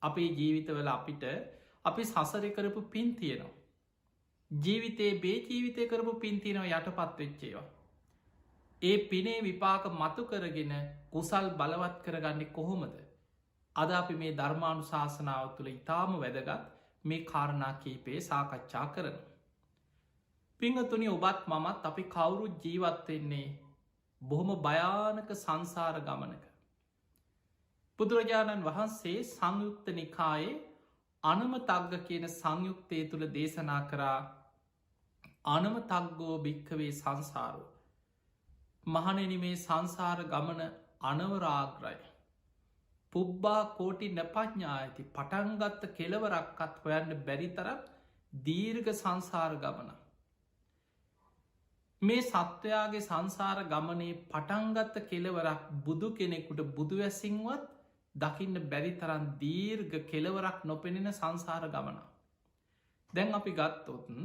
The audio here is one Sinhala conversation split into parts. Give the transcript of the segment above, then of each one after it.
අපේ ජීවිතවල අපිට අපි සසර කරපු පින් තියෙනවා. ජීවිතේ බේ ජීවිතය කරපු පින් තියෙනවා යටපත් වෙච්චේවා. ඒ පිනේ විපාක මතු කරගෙන කුසල් බලවත් කරගන්නේ කොහොමද? අද අපි මේ ධර්මානු ශාසනාව තුළ ඉතාම වැදගත් මේ කාරණා කීපේ සාකච්ඡා කරන. පිංහතුනි ඔබත් මමත් අපි කවුරුත් ජීවත්වෙන්නේ බොහොම භයානක සංසාර ගමනක. බුදුරජාණන් වහන්සේ සංයුක්ත නිකායේ අනමතග්ග කියන සංයුක්තය තුළ දේශනා කරා අනමතග්ගෝ භික්කවේ සංසාරෝ. මහනෙන මේ සංසාර ගමන අනවරාග්‍රයි. පුබ්බා කෝටි නැපඥා ඇති පටන්ගත්ත කෙලවරක්කත් හොයන්න බැරිතරක් දීර්ඝ සංසාර ගමන. මේ සත්වයාගේ සංසාර ගමනේ පටන්ගත්ත කෙලවරක් බුදු කෙනෙකුට බුදුවැසින්වත් දකින්න බැරි තරන් දීර්ඝ කෙලවරක් නොපෙනෙන සංසාර ගමන. දැන් අපි ගත්තොතුන්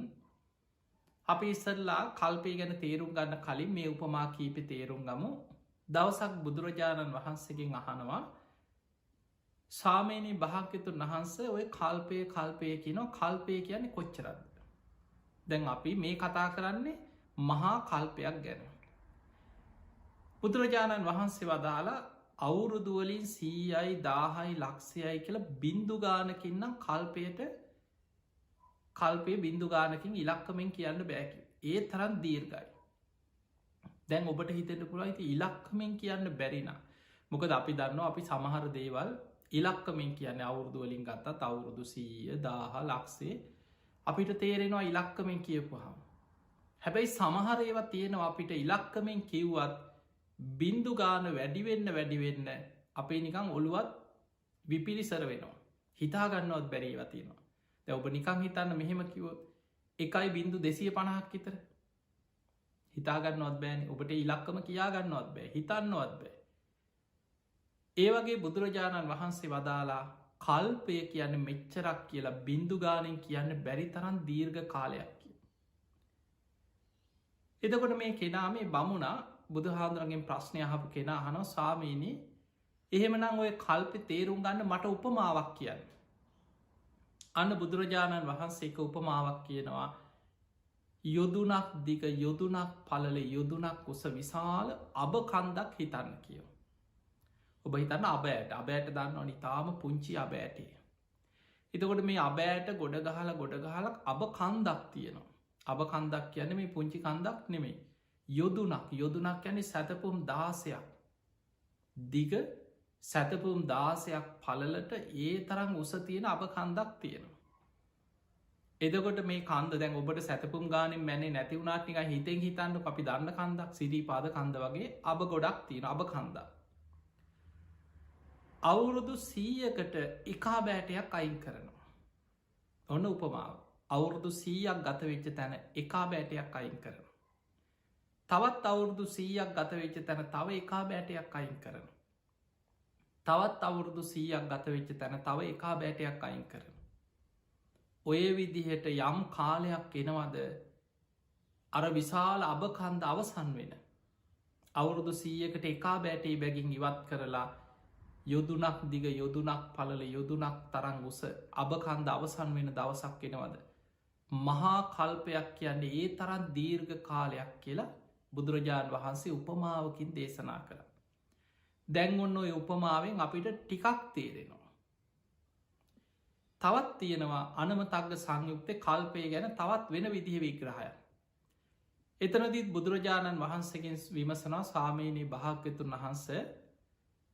අපි ඉස්සරලා කල්පය ගැන තේරුම් ගන්න කලින් මේ උපමා කීපි තේරුම් ගමු. දවසක් බුදුරජාණන් වහන්සේගෙන් අහනවා සාමේනී භාග්‍යතුන් වහන්ස ඔය කල්පය කියනෝ කල්පය කියන්නේ කොච්චරද. දැන් අපි මේ කතා කරන්නේ මහා කල්පයක් ගැන. බුදුරජාණන් වහන්සේ වදාලා අවුරුදුවලින් 100යි 1000යි ලක්ෂයයි කියලා බින්දුගානකින්නම් කල්පය බින්දුගානකින් ඉලක්කමෙන් කියන්න බෑකි. ඒ තරන් දීර්ගයි. දැන් ඔබට හිතෙන්ට පුළා ඇති ඉලක්කමෙන් කියන්න බැරිනා. මොකද අපි දන්නවා අපි සමහර දේවල් ඉලක්කමෙන් කියන්න අවුරුදුවලින් ගත්තත් අවුරුදු 100 1000 ලක්ෂේ අපිට තේරෙනවා ඉලක්කමෙන් කියපුහම. හැබැයි සමහර ඒවා තියෙනවා අපිට ඉලක්කමෙන් කිව්වත් බින්දුගාන වැඩිවෙන්න අපේ නිකං ඔළුවත් විපිරිසර වෙනවා. හිතාගන්නවත් බැරීව තියෙනවා. දැ ඔබ නිකං හිතන්න මෙහෙම කිවොත් 1.250ක් විතර හිතාගන්නවත් බෑන ඔබට ඉලක්කම කියාගන්නවත් බෑ හිතන්නවත් බෑ. ඒවගේ බුදුරජාණන් වහන්සේ වදාලා කල්පය කියන්න මෙච්චරක් කියලා බින්දුගානෙන් කියන්න බැරි තරන් දීර්ඝ කාලයක් කිය. එතකොට මේ කෙනා මේ බමුණා බුදුහාන්දුරන්ගෙන් ප්‍රශ්නය අහපු කෙනා අහනෝ සාමීනී එහෙමනම් ඔය කල්පෙ තේරුම් ගන්න මට උපමාවක් කියන්න. අන්න බුදුරජාණන් වහන්සේක උපමාවක් කියනවා යොදුනක් දිග යොදුනක් පලල යොදුනක් උස විශාල අබ කන්දක් හිතන්න කියෝ. ඔබ හිතන්න අබෑට දන්න නිතාම පුංචි අබෑටේ. එතකොට මේ අබෑට ගොඩගහලක් අබ කන්දක් තියෙනවා. අබ කන්දක් කියන්න මේ පුංචි කන්දක් නෙමේ. යොදුනක් යැනි සැතපුම් 16ක් දිග සැතපුම් 16ක් පලලට ඒ තරම් උස තියෙන අබ කන්දක් තියෙනවා. එදකොට මේ කන්ද දැන් ඔබට සැතපුම් ගානින් මැනේ නැතිවුණටනික හිතෙන් හිතන්න අපි දන්න කන්දක් සිදී පාද කන්ද වගේ අබ ගොඩක් තියෙන අබ කන්දක්. අවුරුදු 100කට එකා බෑටයක් අයින් කරනවා. ඔන්න උපමාව. අවුරුදු 100ක් ගතවෙච්ච තැන එකා බෑටයක් අයින් කරනවා. තවත් අවුරුදු 100ක් ගතවෙච්ච තැන තව එකා බෑටයක් අයින් කරන. තවත් අවුරුදු 100ක් ගතවෙච්ච තැන තව එකා බෑටයක් අයින් කරන. ඔය විදිහට යම් කාලයක් එනවද අර විශාල අබකන්ද අවසන් වෙන. අවුරුදු 100කට එකා බෑටේ බැගින් ඉවත් කරලා යොදුනක් දිග යොදුනක් පලල යොදුනක් තරං උස අබකන්ද අවසන් වෙන දවසක් එනවද. මහා කල්පයක් කියන්නේ ඒ තරන් දීර්ඝ කාලයක් කියලා බුදුරජාණන් වහන්සේ උපමාවකින් දේශනා කළ. දැන් ඔන්න ඔය උපමාවෙන් අපිට ටිකක් තේරෙනවා. තවත් තියෙනවා අනමතග්ග සංයුක්තය කල්පය ගැන තවත් වෙන විදිහ විග්‍රහය. එතනදිත් බුදුරජාණන් වහන්සේගෙන් විමසනා සාමීනී භාග්‍යතුන් වහන්ස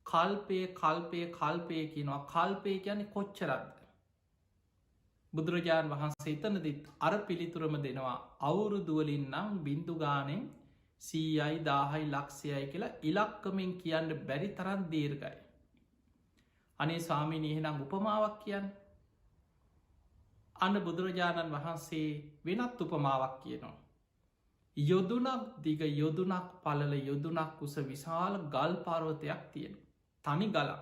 කල්පය කියනවා කල්පය කියන්නේ කොච්චරක්ද. බුදුරජාණන් වහන්සේ එතනදිත් අර පිළිතුරම දෙනවා අවුරුදුවලින් නම් බින්දුගානෙන් 100යි 1000යි ලක්ෂයයි කියලා ඉලක්කමෙන් කියන්න බැරි තරන් දීර්ගයි. අනේ ස්වාමිනී එහෙනම් උපමාවක් කියන්න. අන්න බුදුරජාණන් වහන්සේ වෙනත් උපමාවක් කියනවා. යොදුනක් දිග යොදුනක් පලල යොදුනක් උස විශාල ගල් පරෝතයක් තියෙන. තනි ගලක්.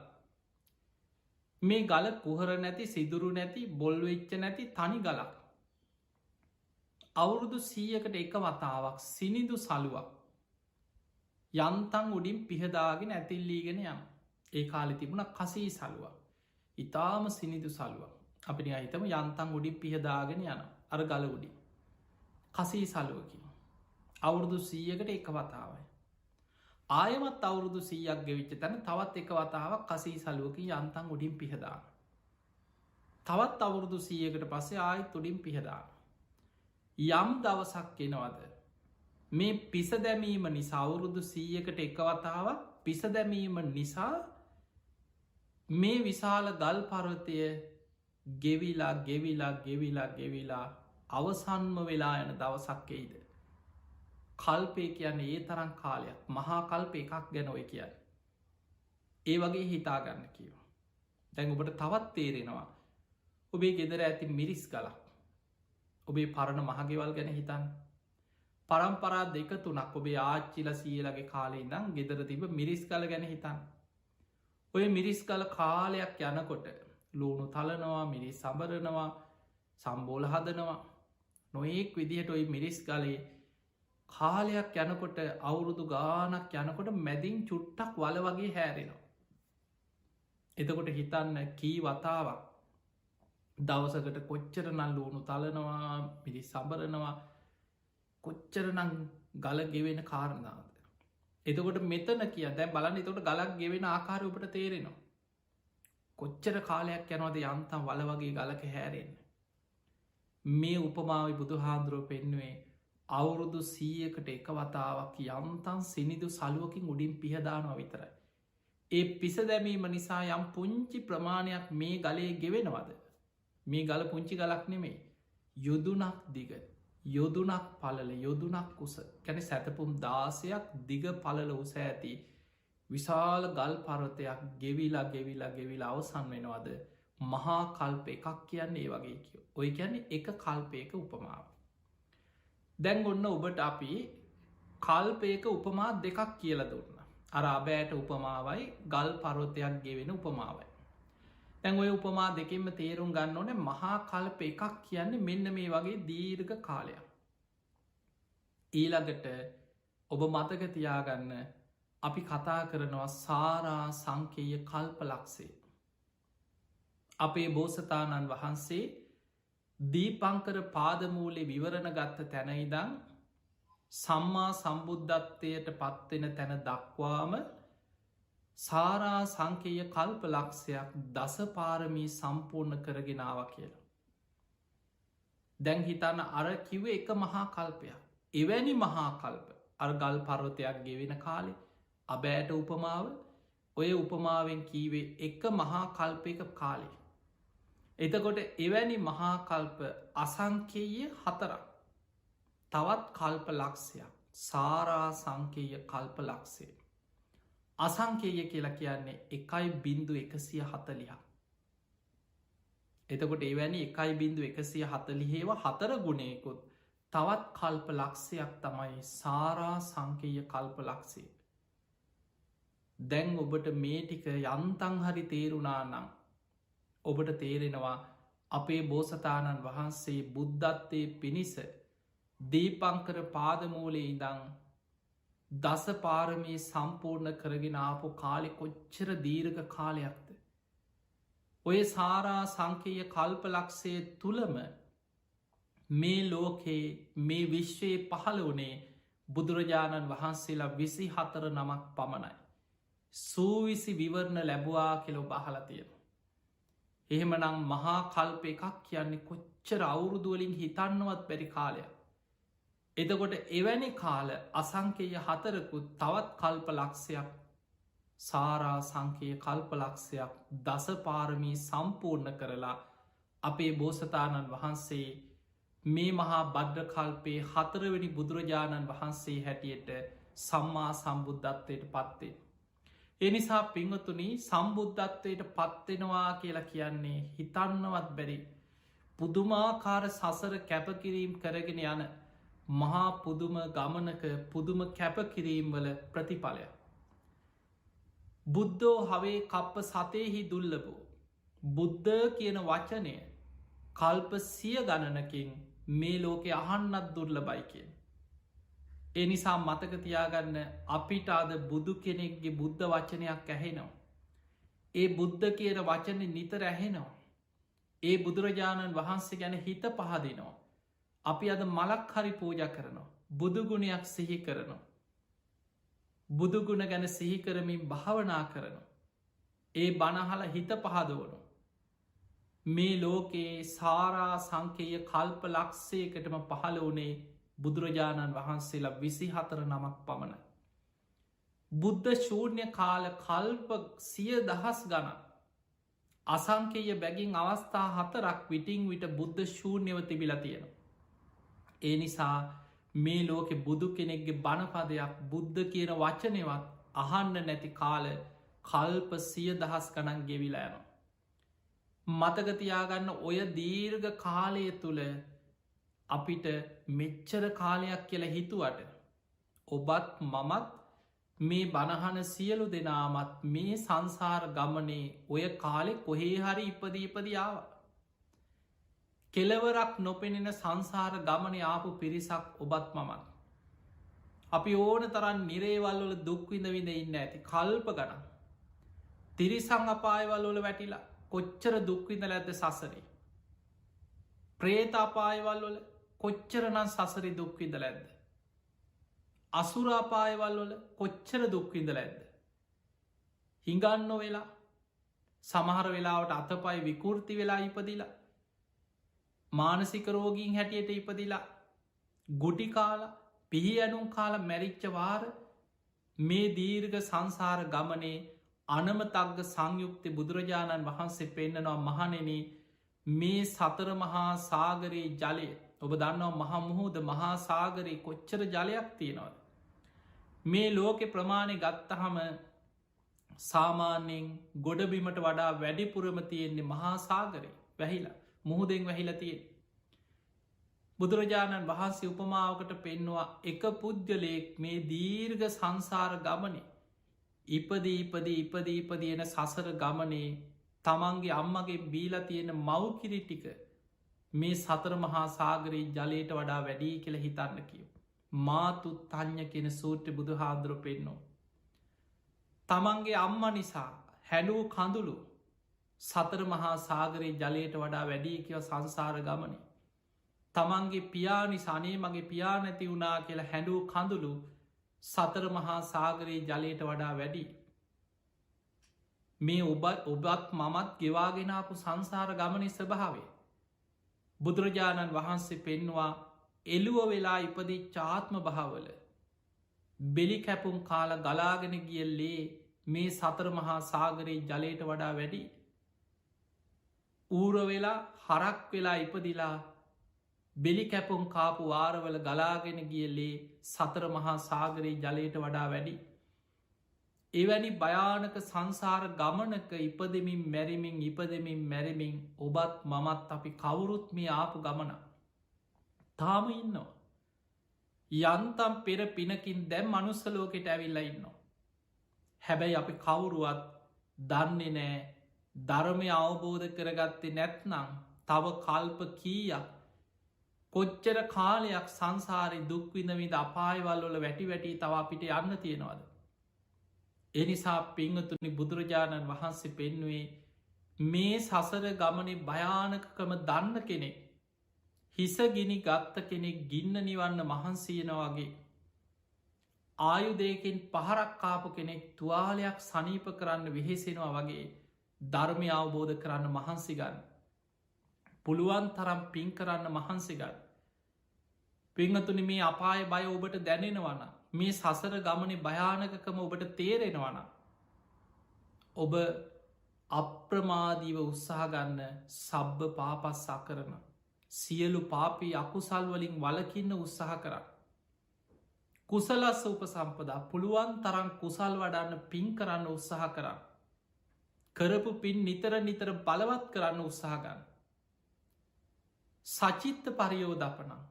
මේ ගල කුහර නැති සිදුරු නැති බොල්වෙච්ච නැති තනි ගලක්. අවුරුදු 100කට එක වතාවක් සිනිදු සලුවක් යන්තන් උඩින් පිහදාගෙන ඇතිල්ලීගෙන යම්. ඒ කාලෙ තිබුණ කසී සලුවක්. ඉතාම සිනිදු සලුවක්. අපි හිතම යන්තන් උඩින් පිහදාගෙන යන අර ගල උඩි. කසී සලුවකින්. අවුරුදු 100කට එක වතාවයි. ආයමත් අවුරුදු 100ක් ගෙවිච්ච තැන තවත් එක වතාවක් කසී සලුවකින් යන්තන් උඩින් පිහදාන. තවත් අවුරුදු 100කට පස්සේ ආයෙත් උඩින් පිහදාන. යම් දවසක් එනවද මේ පිස දැමීම නිසා අවුරුදු 100කට එක වතාවක් පිස දැමීම නිසා මේ විශාල ගල් පර්වතය ගෙවිලා ගෙවිලා ගෙවිලා ගෙවිලා අවසන්ම වෙලා යන දවසක් එයිද. කල්පය කියන්නේ ඒ තරම් කාලයක් මහා කල්ප එකක් ගැන ඔය කියන්න. ඒ වගේ හිතාගන්න කියව. දැන් ඔබට තවත් තේරෙනවා ඔබේ ගෙදර ඇති මිරිස් ගලක් ඔබේ පරණ මහගෙවල් ගැන හිතන් පරම්පරා 2-3ක් ඔබේ ආච්චිල සියලගේ කාලේ ඉඳන් ගෙදර තිබ මිරිස් ගල ගැන හිතන්. ඔය මිරිස් ගල කාලයක් යනකොට ලූුණු තලනවා මිරිස් සබරනවා සම්බෝල හදනවා නොයෙක් විදිහට ඔයි මිරිස් ගලේ කාලයක් යනකොට අවුරුදු ගානක් යනකොට මැදින් චුට්ටක් වල වගේ හැරෙනවා. එතකොට හිතන්න කී වතාවක් දවසකට කොච්චර නල් ලූුණු තලනවා මිරිස් සබරනවා කොච්චර නං ගල ගෙවෙන කාරණාවද. එතකොට මෙතන කිය දැ බලන්න එතකොට ගලක් ගෙවෙන ආකාරය ඔබට තේරෙනවා. කොච්චර කාලයක් යනවද යන්තම් වල වගේ ගලක හැරෙන්න. මේ උපමාවි බුදු හාන්දුරුව පෙන්නුවේ අවුරුදු 100කට එක වතාවක් යම්තන් සිනිදු සලුවකින් උඩින් පිහදානවා විතරයි. ඒ පිස දැමීම නිසා යම් පුංචි ප්‍රමාණයක් මේ ගලේ ගෙවෙනවද. මේ ගල පුංචි ගලක් නෙමේ යොදුනක් දිග යොදුනක් පලල යොදුනක් කුස කැන සැතපුම් 16ක් දිග පලල උස ඇති විශාල ගල් පරතයක් ගෙවිලා ගෙවිලා ගෙවිලා අවසන් වෙනවද මහා කල්ප එකක් කියන්නේ ඒ වගේ කියෝ. ඔය කියන්නේ එක කල්පයක උපමාව. දැන් ඔන්න ඔබට අපි කල්පයක උපමා දෙකක් කියල දුන්න. අර අබෑට උපමාවයි ගල් පරෝතයක් ගෙවෙන උපමාවයි. තැන් ඔය උපමා දෙකෙන්ම තේරුම් ගන්න ඕන මහා කල්ප එකක් කියන්නේ මෙන්න මේ වගේ දීර්ඝ කාලයක්. ඊළඟට ඔබ මතක තියාගන්න අපි කතා කරනවා සාරා සංකේය කල්ප ලක්සේ. අපේ බෝසතාණන් වහන්සේ දීපංකර පාදමූලේ විවරණ ගත්ත තැනයිදං සම්මා සම්බුද්ධත්වයට පත්වෙන තැන දක්වාම සාරා සංකේය කල්ප ලක්ෂයක් දස පාරමී සම්පූර්ණ කරගෙනාව කියලා. දැන් හිතන්න අර කිව එක මහා කල්පයක්. එවැනි මහා කල්ප අර ගල් පර්වතයක් ගෙවෙන කාලේ අබෑට උපමාව ඔය උපමාවෙන් කීවේ එක මහා කල්පයක කාලේ. එතකොට එවැනි මහා කල්ප අසංකේය 4ක් තවත් කල්ප ලක්ෂයක් සාරා සංකේය කල්ප ලක්ෂය. අසංකේය කියලා කියන්නේ 1.140. එතකොට එවැනි 1.140 4 ගුණයකුත් තවත් කල්ප ලක්ෂයක් තමයි සාරා සංකේය කල්ප ලක්ෂය. දැන් ඔබට මේ ටික යන්තන් හරි තේරුණා නම් ඔබට තේරෙනවා අපේ බෝසතාණන් වහන්සේ බුද්ධත්වය පිණිස දීපංකර පාදමූලේ ඉදං දස පාරමී සම්පූර්ණ කරගෙන ආපු කාලෙ කොච්චර දීර්ඝ කාලයක්ද. ඔය සාරා සංකේය කල්ප ලක්ෂය තුළම මේ ලෝකයේ මේ විශ්වයේ පහළ වනේ බුදුරජාණන් වහන්සේලා 24 නමක් පමණයි. සූවිසි විවරණ ලැබවා කෙලො බහලතියෙන. එහෙමනම් මහා කල්ප එකක් කියන්නේ කොච්චර අවුරුදුවලින් හිතන්නවත් බැරි කාලයක්. එතකොට එවැනි කාල අසංකේය 4කුත් තවත් කල්ප ලක්ෂයක් සාරා සංකේය කල්ප ලක්ෂයක් දස පාරමී සම්පූර්ණ කරලා අපේ බෝසතාණන් වහන්සේ මේ මහා බද්ධ කල්පේ 4 වෙනි බුදුරජාණන් වහන්සේ හැටියට සම්මා සම්බුද්ධත්වයට පත්වේ. එනිසා පිංහතුනි සම්බුද්ධත්වයට පත්වෙනවා කියලා කියන්නේ හිතන්නවත් බැරි පුදුමාකාර සසර කැපකිරීම් කරගෙන යන මහා පුදුම ගමනක පුදුම කැපකිරීම්වල ප්‍රතිඵලයක්. බුද්ධෝ හවේ කප්ප සතයෙහි දුල්ලබෝ. බුද්ධ කියන වචනය කල්ප 100 ගණනකින් මේ ලෝකෙ අහන්නත් දුර්ලබයි කියෙන්. ඒ නිසා මතක තියාගන්න අපිට අද බුදු කෙනෙක්ගේ බුද්ධ වචනයක් ඇහෙනවා. ඒ බුද්ධ කියන වචන නිතර ඇහෙනවා. ඒ බුදුරජාණන් වහන්සේ ගැන හිත පහදිනවා. අපි අද මලක් හරි පූජ කරනවා. බුදුගුණයක් සිහි කරනවා. බුදුගුණ ගැන සිහිකරමින් භාවනා කරනවා. ඒ බණහල හිත පහදවනු. මේ ලෝකයේ සාරා සංකේය කල්ප ලක්ෂයකටම පහළ වනේ බුදුරජාණන් වහන්සේලා 24 නමක් පමණ. බුද්ධ ශූර්ණය කාල කල්ප 100,000 ගණන් අසංකේය බැගින් අවස්ථා 4ක් විටින් විට බුද්ධ ශූර්ණයව තිබිලා තියෙනවා. ඒ නිසා මේ ලෝකෙ බුදු කෙනෙක්ගේ බණපදයක් බුද්ධ කියන වචනයවත් අහන්න නැති කාල කල්ප 100,000 ගණන් ගෙවිලා යනවා. මතකතියාගන්න ඔය දීර්ඝ කාලය තුළ අපිට මෙච්චර කාලයක් කියලා හිතුවට ඔබත් මමත් මේ බණහන සියලු දෙනාමත් මේ සංසාර ගමනේ ඔය කාලෙ කොහේ හරි ඉපදීපදියාව. කෙලවරක් නොපෙනෙන සංසාර ගමන ආපු පිරිසක් ඔබත් මමත්. අපි ඕන තරන් නිරේවල්වල දුක්විඳ විඳ ඉන්න ඇති කල්ප ගණන්. තිරිසං අපායවල්වල වැටිලා කොච්චර දුක්විඳ ඇද සසරේ. ප්‍රේත අපායවල්වල කොච්චරනන් සසරි දුක්විඳ ඇද්ද. අසුරාපායවල්වල කොච්චර දුක්විඳ ඇද්ද. හිඟන්න වෙලා සමහර වෙලාවට අතපයි විකෘති වෙලා ඉපදිලා මානසික රෝගීන් හැටියට ඉපදිලා ගුටි කාලා පිහි ඇනුම් කාල මැරිච්චවාර මේ දීර්ඝ සංසාර ගමනේ අනමතක්ග සංයුක්ති බුදුරජාණන් වහන්සේ පෙන්න්නනවා මහනෙන මේ සතර මහා සාගරයේ ජලය ඔබ දන්නවා මහමුහෝද මහා සාගරයේ කොච්චර ජලයක් තියෙනවද. මේ ලෝකෙ ප්‍රමාණය ගත්තහම සාමාන්‍යයෙන් ගොඩබිමට වඩා වැඩිපුරම තියෙන්නේ මහා සාගරය වැහිලා මුහුදෙන් වැහිලා තියෙන්. බුදුරජාණන් වහන්සේ උපමාවකට පෙන්නවා එක පුද්ගලයෙක් මේ දීර්ඝ සංසාර ගමනේ ඉපදීපදීන සසර ගමනේ තමන්ගේ අම්මගේ බීලා තියෙන මව්කිරි ටික මේ සතර මහා සාගරයේ ජලයට වඩා වැඩී කියල හිතන්න කියව. මාතු තඥ කියෙන සූට්‍ර බුදු හාදුරු පෙන්නෝ. තමන්ගේ අම්ම නිසා හැඩූ කඳුළු සතර මහා සාගරයේ ජලයට වඩා වැඩී කියව සංසාර ගමනේ. තමන්ගේ පියානි සනේ මගේ පියා නැති වුණා කියලා හැඩූ කඳුළු සතර මහා සාගරයේ ජලයට වඩා වැඩි. මේ ඔබත් මමත් ගෙවාගෙනාපු සංසාර ගමනි ස්වභාවේ. බුදුරජාණන් වහන්සේ පෙන්වා එළුව වෙලා ඉපදී චාත්ම භාවල බෙලි කැපුම් කාල ගලාගෙන ගියල්ලේ මේ සතර මහා සාගරයේ ජලයට වඩා වැඩි. ඌර වෙලා හරක් වෙලා ඉපදිලා බෙලි කැපුම් කාපු වාරවල ගලාගෙන ගියල්ලේ සතර මහා සාගරයේ ජලයට වඩා වැඩි. එවැනි භයානක සංසාර ගමනක ඉපදමින් මැරිමින් ඔබත් මමත් අපි කවුරුත් මේ ආපු ගමන තාම ඉන්නවා. යන්තම් පෙර පිනකින් දැම් මනුස්සලෝකෙට ඇවිල්ල ඉන්නවා. හැබැයි අපි කවුරුවත් දන්නේ නෑ ධර්මය අවබෝධ කරගත්තේ නැත්නම් තව කල්ප කීයක් කොච්චර කාලයක් සංසාරි දුක්විඳවිද අපායවල්වල වැටි තව අපිට යන්න තියෙනවද. එනිසා පිංහතුනි බුදුරජාණන් වහන්සේ පෙන්නුවේ මේ සසර ගමනේ භයානකකම දන්න කෙනෙක් හිසගිනි ගත්ත කෙනෙක් ගින්න නිවන්න මහන්සියන වගේ ආයුදයකින් පහරක්කාපු කෙනෙක් තුවාලයක් සනීප කරන්න වෙහෙසෙනවා වගේ ධර්මය අවබෝධ කරන්න මහන්සිගන්න පුළුවන් තරම් පින් කරන්න මහන්සිගන්න. පිංහතුනි මේ අපාය බය ඔබට දැනෙනවන මේ සසර ගමනේ භයානකකම ඔබට තේරෙනවන. ඔබ අප්‍රමාදීව උත්සාහගන්න සබ්බ පාපස්සා කරන. සියලු පාපී අකුසල් වලින් වලකින්න උත්සාහ කර. කුසලස්ස උපසම්පදා පුළුවන් තරම් කුසල් වඩන්න පින් කරන්න උත්සාහ කරන්න. කරපු පින් නිතර බලවත් කරන්න උත්සාහගන්න. සචිත්ත පරියෝධපනා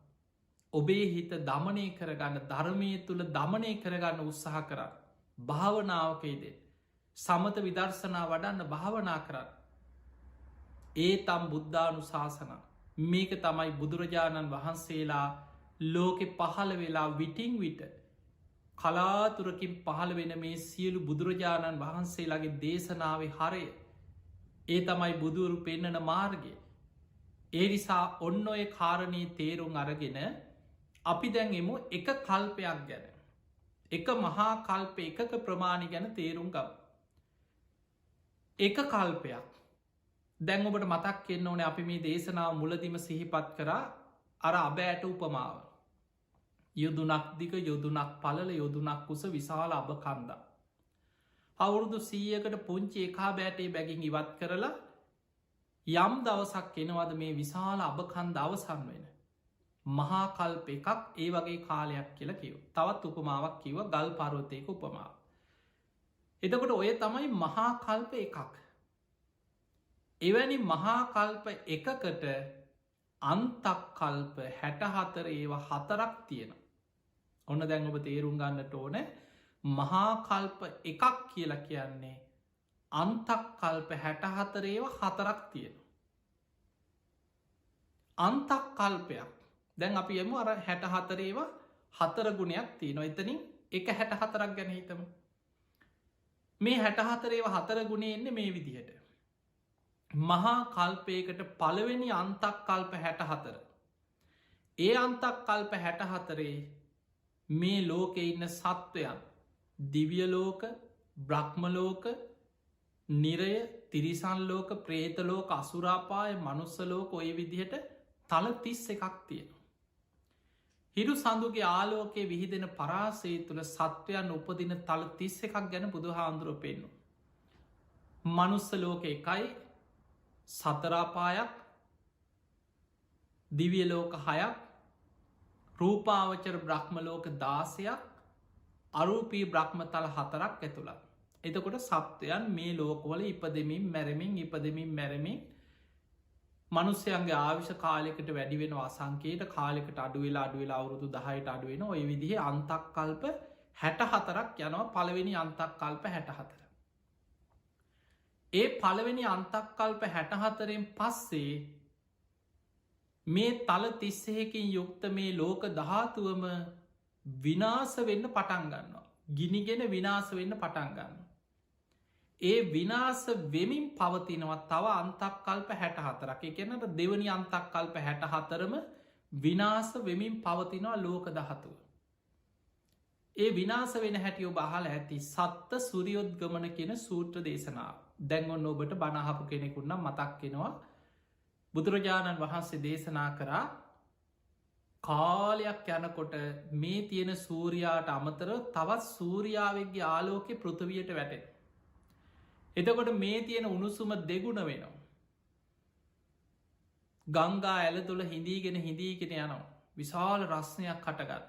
ඔබේ හිත දමනය කරගන්න ධර්මය තුළ දමනය කරගන්න උත්සාහ කරන්න. භාවනාවකයිද සමත විදර්ශනා වඩන්න භාවනා කරන්න. ඒ තම් බුද්ධානු ශාසන මේක තමයි බුදුරජාණන් වහන්සේලා ලෝකෙ පහළ වෙලා විටින් විට කලාතුරකින් පහළ වෙන මේ සියලු බුදුරජාණන් වහන්සේලාගේ දේශනාවේ හරය ඒ තමයි බුදුරු පෙන්නන මාර්ගය. ඒ නිසා ඔන්න ඔය කාරණී තේරුම් අරගෙන අපි දැන් එමු එක කල්පයක් ගැන. එක මහා කල්ප එකක ප්‍රමාණි ගැන තේරුම් ගම්. එක කල්පයක් දැන් ඔබට මතක් කෙන්න ඕනේ අපි මේ දේශනාව මුලදිම සිහිපත් කරා අර අබෑට උපමාව. යොදුනක් දික යොදුනක් පලල යොදුනක් කුස විශාල අභ කන්දා. අවුරුදු 100කට පුංචි එකා බෑටේ බැගින් ඉවත් කරලා යම් දවසක් එනවද මේ විශාල අභකන්ද අවසන් වෙන. මහා කල්ප එකක් ඒ වගේ කාලයක් කියලා කිව්. තවත් උපමාවක් කිව ගල් පරවතයක උපමාව. එතකොට ඔය තමයි මහා කල්ප එකක්. එවැනි මහා කල්ප එකකට අන්තක් කල්ප 64 ඒවා 4ක් තියෙන. ඔන්න දැන් ඔබ තේරුම් ගන්නට ඕන මහා කල්ප එකක් කියලා කියන්නේ අන්තක් කල්ප 64 ඒවා 4ක් තියෙන. අන්තක් කල්පයක් දැන් අපි යමු අර 64 ඒවා 4 ගුණයක් තියෙනවා. එතනින් එක 64ක් ගැන හිතමු. මේ 64 ඒවා 4 ගුණේ එන්නේ මේ විදිහට. මහා කල්පයකට පළවෙනි අන්තක් කල්ප 64. ඒ අන්තක් කල්ප 64 මේ ලෝකෙ ඉන්න සත්වයන් දිවිය ලෝක බ්‍රහ්මලෝක නිරය තිරිසන් ලෝක ප්‍රේතලෝක අසුරාපාය මනුස්සලෝක ඔය විදිහට තල 31ක් තියෙන. හිරු සඳුගේ ආලෝකයේ විහිදෙන පරාසය තුළ සත්වයන් උපදින තල 31ක් ගැන බුදු හාමුදුරුවෝ පෙන්නු. මනුස්ස ලෝක එකයි සතරාපායක් දිවිය ලෝක 6ක් රූපාවචර බ්‍රහ්මලෝක 16ක් අරූපී බ්‍රහ්මතල 4ක් ඇතුළත්. එතකොට සත්වයන් මේ ලෝකවල ඉපදෙමින් මැරමින් ඉපදෙමින් මැරමින් මනුස්්‍යයන්ගේ ආවිශ කාලෙකට වැඩිවෙන අසංකේට කාලෙකට අඩුවෙලා අඩුවෙලා අවුරුදු 10ට අඩුවෙන ඔය විදිහ අන්තක් කල්ප 64ක් යනවා පළවෙනි අන්තක් කල්ප 64. ඒ පළවෙනි අන්තක් කල්ප 64න් පස්සේ මේ තල 31කින් යුක්ත මේ ලෝක ධාතුවම විනාස වෙන්න පටන් ගන්නවා. ගිනිගෙන විනාස වෙන්න පටන් ගන්න. ඒ විනාස වෙමින් පවතිනවා තව අන්තක් කල්ප 64ක්. ඒ කියන්නට දෙවනි අන්තක් කල්ප 64ම විනාස වෙමින් පවතිනවා ලෝක ධාතුව. ඒ විනාස වෙන හැටියෝ බහල ඇති සත්ත සුරියොද්ගමන කියන සූත්‍ර දේශනාව. දැන් ඔන්න ඔබට බණහපු කෙනෙකුන්නම් මතක් වෙනවා බුදුරජාණන් වහන්සේ දේශනා කරා කාලයක් යනකොට මේ තියෙන සූරයාට අමතර තවත් සූරියාවගේ ආලෝකෙ පෘථවියට වැටෙන. එතකොට මේ තියෙන උණුසුම දෙගුණ වෙනවා. ගංගා ඇල තුළ හිඳීගෙන හිඳීගෙන යනවා. විශාල රස්නයක් කටගන්න.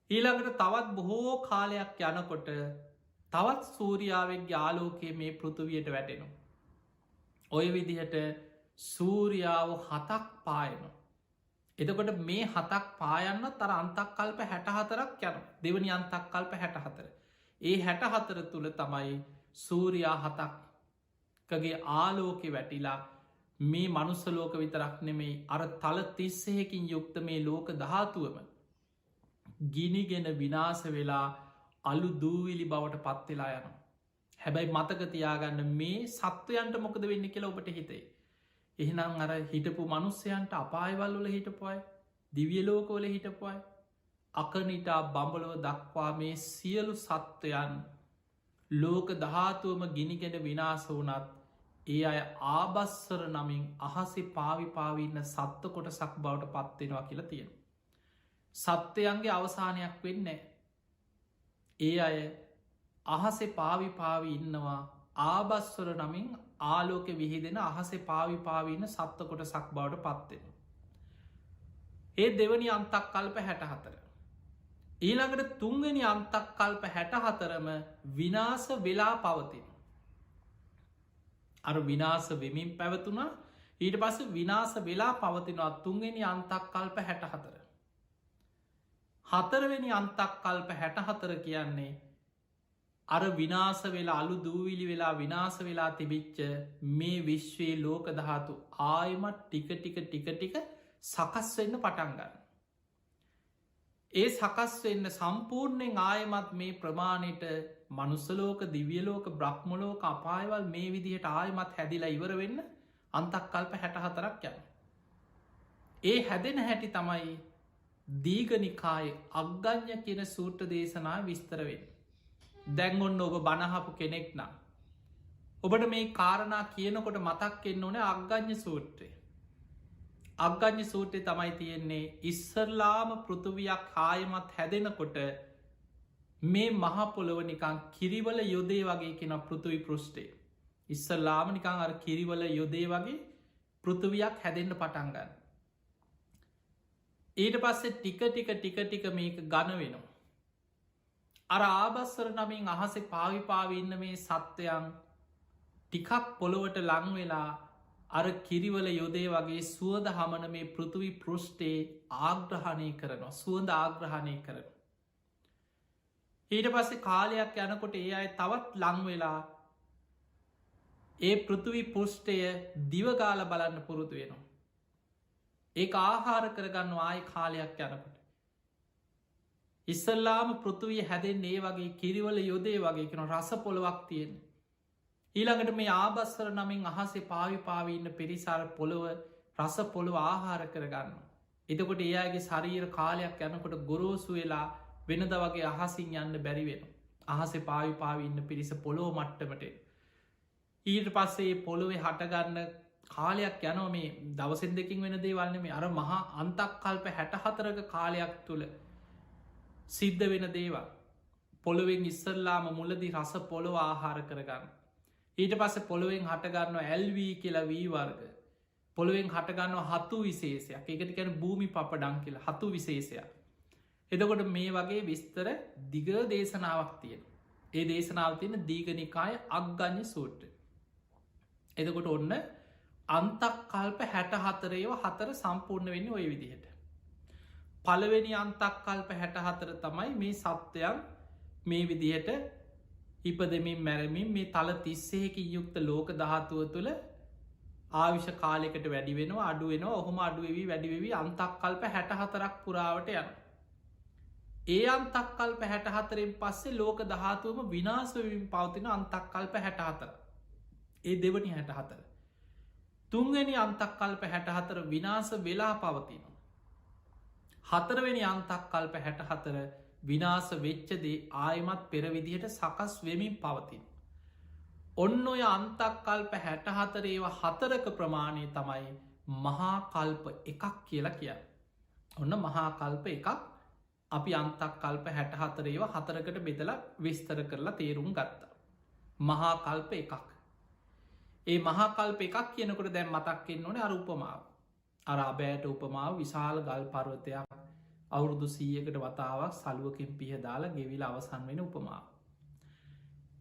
ඊළඟට තවත් බොහෝ කාලයක් යනකොට තවත් සූරියාවගේ ආලෝකයේ මේ පෘථවියට වැටෙනවා. ඔය විදිහට සූරියාව 7ක් පායනවා. එතකොට මේ 7ක් පායන්න තර අන්තක් කල්ප 64ක් යන දෙවනි අන්තක් කල්ප 64. ඒ 64 තුළ තමයි සූරයා 7ක්ගේ ආලෝකෙ වැටිලා මේ මනුස්සලෝක විතරක් නෙමෙයි අර තල 31කින් යුක්ත මේ ලෝක ධාතුවම ගිනිගෙන විනාස වෙලා අලු දූවිලි බවට පත්වෙලා යනවා. හැබැයි මතකතියාගන්න මේ සත්වයන්ට මොකද වෙන්න කියලා ඔබට හිතේ. එහෙනම් අර හිටපු මනුස්සයන්ට අපායවල් වල හිටපුයි දිවියලෝකවල හිටපුයි අකනිටා බඹලව දක්වා මේ සියලු සත්වයන් ලෝක ධාතුවම ගිනිගෙන විනාස වනත් ඒ අය ආබස්සර නමින් අහසි පාවිපාවින්න සත්ත කොටසක් බවට පත්වෙනවා කියලා තියෙන. සත්වයන්ගේ අවසානයක් වෙන්නේ. ඒ අය අහසේ පාවිපාවි ඉන්නවා ආබස්වර නමින් ආලෝක විහිදෙන අහසේ පාවිපාවින්න සත්ත කොටසක් බවට පත්වෙන. ඒ දෙවනි අන්තක් කල්ප 64. ඊළඟට තුන්වෙනි අන්තක් කල්ප 64ම විනාස වෙලා පවතින. අර විනාස වෙමින් පැවතුනා ඊට පස්ස විනාස වෙලා පවතිනවා තුන්වෙනි අන්තක් කල්ප 64. හතරවෙනි අන්තක් කල්ප 64 කියන්නේ අර විනාස වෙලා අලු දූවිලි වෙලා විනාස වෙලා තිබිච්ච මේ විශ්වයේ ලෝක ධාතු ආයමත් ටික ටික සකස් වෙන්න පටන් ගන්න. ඒ සකස් වෙන්න සම්පූර්ණයෙන් ආයමත් මේ ප්‍රමාණයට මනුස්සලෝක දිවියලෝක බ්‍රහ්මලෝක අපායවල් මේ විදිහට ආයමත් හැදිලා ඉවර වෙන්න අන්තක්කල්ප 64ක් යන. ඒ හැදෙන හැටි තමයි දීඝනිකායේ අග්ගඤ්ඤ කියන සූත්‍ර දේශනාව විස්තර වෙන්නේ. දැන් ඔන්න ඔබ බණහපු කෙනෙක් නම් ඔබට මේ කාරණා කියනකොට මතක් වෙන්න ඕනේ අග්ගඤ්ඤ සූත්‍රය. අග්ගඤ්ඤ සූත්‍රය තමයි තියෙන්නේ ඉස්සරලාම පෘථුවියක් ආයමත් හැදෙනකොට මේ මහ පොළොව නිකන් කිරිවල යොදේ වගේ කියන පෘථුවි පෘෂ්ඨය. ඉස්සරලාම නිකන් අර කිරිවල යොදේ වගේ පෘථුවියක් හැදෙන්න පටන් ගන්නවා. ඊට පස්සේ ටික මේක ඝන වෙනවා. අර ආබස්සර නමින් අහසේ පාවි ඉන්න මේ සත්වයන් ටිකක් පොළොවට ලං වෙලා අර කිරිවල යොදේ වගේ සුවඳ හමන මේ පෘථිවි පෘෂ්ඨයේ ආග්‍රහණය කරනවා. සුවඳ ආග්‍රහණය කරනවා. ඊට පස්සේ කාලයක් යනකොට ඒ අය තවත් ලං වෙලා ඒ පෘථිවි පෘෂ්ඨය දිවගාල බලන්න පුරුදු වෙනවා. ඒක ආහාර කරගන්න ආය කාලයක් යනකොට. ඉස්සල්ලාම පෘථිවිය හැදෙන්නේ ඒ වගේ කිරිවල යොදේ වගේ කෙන රස පොළොවක් තියෙන. ඊළඟට මේ ආබස්සර නමින් අහසේ පාවි ඉන්න පිරිසාර පොළොව රස පොළොව ආහාර කරගන්න. එතකොට ඒ අයගේ ශරීර කාලයක් යනකොට ගොරෝසු වෙලා වෙනද වගේ අහසින් යන්න බැරි වෙන. අහසේ පාවි ඉන්න පිරිස පොළොව මට්ටමට. ඊට පස්සේ පොළොවේ හටගන්න කාලයක් යනෝ මේ දවසෙන් දෙකින් වෙන දේවල්න මේ අර මහා අන්තක් කල්ප 64ක කාලයක් තුළ සිද්ධ වෙන දේවල්. පොළොවෙන් ඉස්සරලාම මුලදි රස පොළොව ආහාර කරගන්න. ඊට පස්ස පොළොවෙන් හටගන්න ඇල්වී කියලා වී වර්ග. පොළොවෙන් හටගන්න හතු විශේෂයක් එකට කැන භූමි පපඩං කියලා හතු විශේෂයක්. එදකොට මේ වගේ විස්තර දිග දේශනාවක් තියෙන. ඒ දේශනාව තියෙන දීඝනිකාය අග්ගඤ්ඤ සූත්‍රය. එදකොට ඔන්න අන්තක් කල්ප 64 4 සම්පූර්ණ වෙන්න ඔය විදිහට. පළවෙනි අන්තක් කල්ප 64 තමයි මේ සත්වයන් මේ විදිහට ඉපදමින් මැරමින් මේ තල 30කින් යුක්ත ලෝක ධාතුව තුළ ආවිෂ කාලෙකට වැඩි වෙනවා අඩු වෙනවා ඔහොම අඩුවෙවි වැඩිවෙවි අන්තක් කල්ප 64ක් පුරාවට යන. ඒ අන්තක් කල්ප 64න් පස්සේ ලෝක ධාතුවම විනාශවමින් පවතින අන්තක් කල්ප 64. ඒ දෙවනි 64. තුන්වෙනි අන්තක් කල්ප 64 විනාශ වෙලා පවතිනවා. හතරවෙනි අන්තක් කල්ප 64 විනාශ වෙච්චදේ ආයමත් පෙරවිදිහට සකස් වෙමින් පවතින. ඔන්න ඔය අන්තක් කල්ප 64 ඒවා හතරක ප්‍රමාණය තමයි මහා කල්ප එකක් කියලා කියන්න. ඔන්න මහා කල්ප එකක් අපි අන්තක් කල්ප 64 ඒවා හතරකට බෙදලා විස්තර කරලා තේරුම් ගත්තා. මහා කල්ප එකක්. ඒ මහා කල්ප එකක් කියනකොට දැන් මතක්කෙන්න ඕනේ අර උපමාව. අර අබෑට උපමාව විශාල ගල් පර්වතයක් අවුරුදු 100කට වතාවක් සලුවකින් පිහදාලා ගෙවිල අවසන් වෙන උපමාව.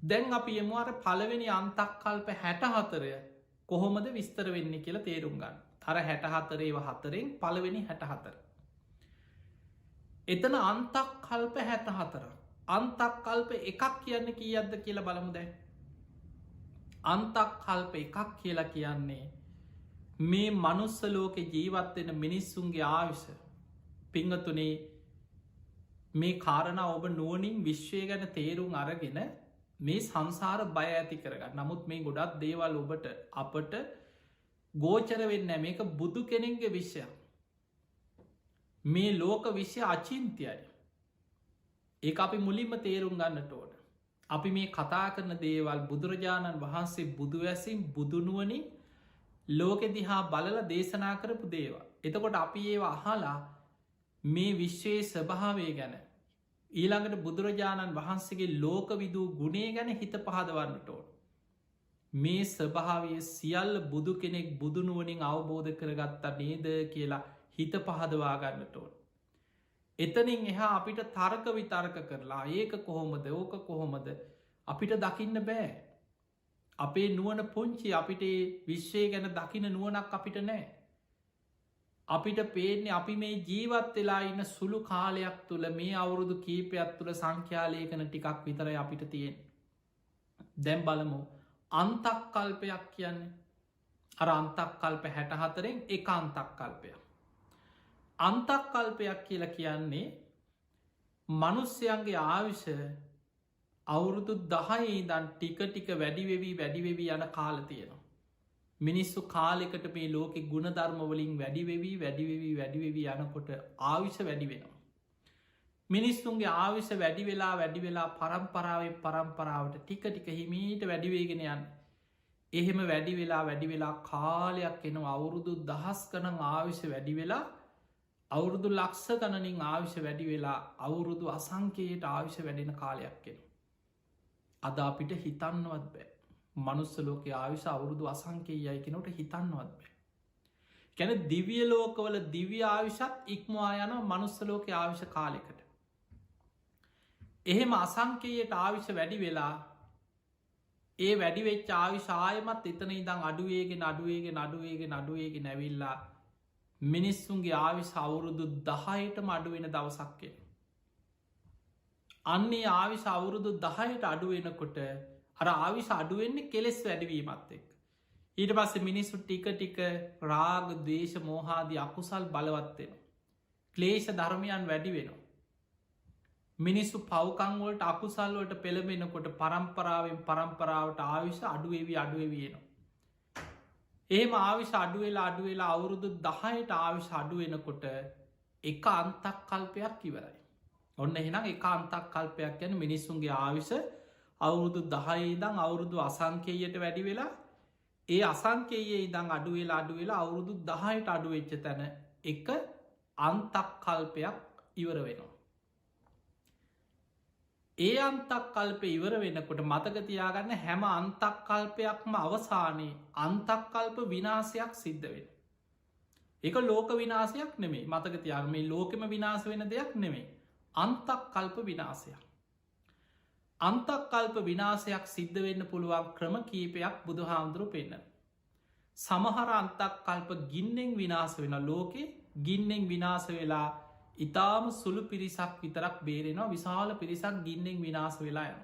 දැන් අපි යමු අර පළවෙනි අන්තක් කල්ප 64 කොහොමද විස්තර වෙන්නේ කියලා තේරුම් ගන්න. අර 64 ඒවා හතරෙන් පළවෙනි 64. එතන අන්තක් කල්ප 64. අන්තක් කල්ප එකක් කියන්න කීයක්ද කියලා බලමු දැන්. අන්තක් කල්ප එකක් කියලා කියන්නේ මේ මනුස්ස ලෝකෙ ජීවත්වෙන මිනිස්සුන්ගේ ආවිෂ. පිංහතුනේ මේ කාරණ ඔබ නුවනින් විශ්වය ගැන තේරුම් අරගෙන මේ සංසාර බය ඇති කරගන්න. නමුත් මේ ගොඩක් දේවල් ඔබට අපට ගෝචර වෙන්න මේක බුදු කෙනෙක්ගේ විශ්වයක්. මේ ලෝක විශ්‍ය අචින්තියයි. ඒ අපි මුලින්ම තේරුම් ගන්නට ඕන. අපි මේ කතා කරන දේවල් බුදුරජාණන් වහන්සේ බුදුවැසින් බුදුනුවනින් ලෝකෙ දිහා බලල දේශනා කරපු දේවා. එතකොට අපි ඒවා අහලා මේ විශ්වයේ ස්වභාවය ගැන ඊළඟට බුදුරජාණන් වහන්සේගේ ලෝක විදූ ගුණේ ගැන හිත පහදවන්නට ඕන. මේ ස්වභාවය සියල්ල බුදු කෙනෙක් බුදුනුවනින් අවබෝධ කරගත්තා නේද කියලා හිත පහදවාගන්නට ඕන. එතනින් එහා අපිට තර්ක විතර්ක කරලා ඒක කොහොමද ඕක කොහොමද අපිට දකින්න බෑ. අපේ නුවන පුංචි අපිට විශ්වය ගැන දකින නුවනක් අපිට නෑ. අපිට පේන්නේ අපි මේ ජීවත් වෙලා ඉන්න සුළු කාලයක් තුළ මේ අවුරුදු කීපයක් තුළ සංඛ්‍යාලයකන ටිකක් විතරයි අපිට තියෙන්. දැම් බලමු අන්තක් කල්පයක් කියන්නේ අර අන්තක් කල්ප 64න් එක අන්තක් කල්පයක්. අන්තක් කල්පයක් කියලා කියන්නේ මනුස්්‍යයන්ගේ ආවිෂ අවුරුදු 10 ඉදන් ටික ටික වැඩිවෙවී යන කාල තියෙනවා. මිනිස්සු කාලෙකට මේ ලෝකෙ ගුණධර්මවලින් වැඩිවෙවී යනකොට ආවිෂ වැඩි වෙනවා. මිනිස්සුන්ගේ ආවිෂ වැඩි වෙලා පරම්පරාවට ටික ටික හිමීට වැඩිවේගෙන යන්න. එහෙම වැඩි වෙලා කාලයක් එනවා අවුරුදු දහස් ගණන් ආවිෂ වැඩි වෙලා අවුරුදු ලක්ෂ ගණනින් ආවිෂ වැඩි වෙලා අවුරුදු අසංකයට ආවිෂ වැඩෙන කාලයක් එන. අද අපිට හිතන්නවත් බෑ. මනුස්ස ලෝක ආවිෂ අවුරුදු අසංකයයි කෙනට හිතන්නවත් බෑ. ගැන දිවිය ලෝකවල දිව්‍ය ආවිෂත් ඉක්මවා යන මනුස්ස ලෝක ආවිෂ කාලෙකට. එහෙම අසංකයට ආවිෂ වැඩි වෙලා ඒ වැඩිවෙච් ආවිශායමත් එතන ඉදං අඩුවේගෙන නැවිල්ලා මිනිස්සුන්ගේ ආවිශ අවුරුදු 10ට අඩුවෙන දවසක්කෙන. අන්නේ ආවිශ අවුරුදු 10ට අඩුවෙනකොට අර ආවිශ අඩුවෙන්නේ කෙලෙස් වැඩවීමත් එක්. ඊට පස්සේ මිනිස්සු ටික රාග දේශ මෝහාදී අකුසල් බලවත්වෙන. ක්ලේෂ ධර්මයන් වැඩි වෙනවා. මිනිස්සු පවකංවලට අකුසල්වලට පෙළබෙනකොට පරම්පරාවට ආවිශ අඩුවේනවා. ඒම ආවිශ අඩුවෙලා අවුරුදු 10ට ආවිශ අඩුවෙනකොට එක අන්තක් කල්පයක් ඉවරයි. ඔන්න එහෙනම් එක අන්තක් කල්පයක් යන මිනිස්සුන්ගේ ආවිශ අවුරුදු 10 අවුරුදු අසංකේයට වැඩි වෙලා ඒ අසංකයේ ඉදං අඩුවෙලා අවුරුදු 10ට අඩුවෙච්ච තැන එක අන්තක් කල්පයක් ඉවර වෙනවා. ඒ අන්තක් කල්පය ඉවර වෙනකොට මතකතියාගන්න හැම අන්තක් කල්පයක්ම අවසානයේ අන්තක්කල්ප විනාසයක් සිද්ධ වෙන. එක ලෝක විනාසයක් නෙමේ මතකතියාග මේ ලෝකෙම විනාස වෙන දෙයක් නෙමේ අන්තක් කල්ප විනාසයක්. අන්තක්කල්ප විනාසයක් සිද්ධ වෙන්න පුළුවන් ක්‍රම කීපයක් බුදු හාමුදුරු පෙන්න. සමහර අන්තක් කල්ප ගින්නෙන් විනාස වෙන ලෝකෙ ගින්නෙන් විනාස වෙලා ඉතාම සුළු පිරිසක් විතරක් බේරෙනවා විශාල පිරිසක් ගින්නෙන් විනාස වෙලා යන.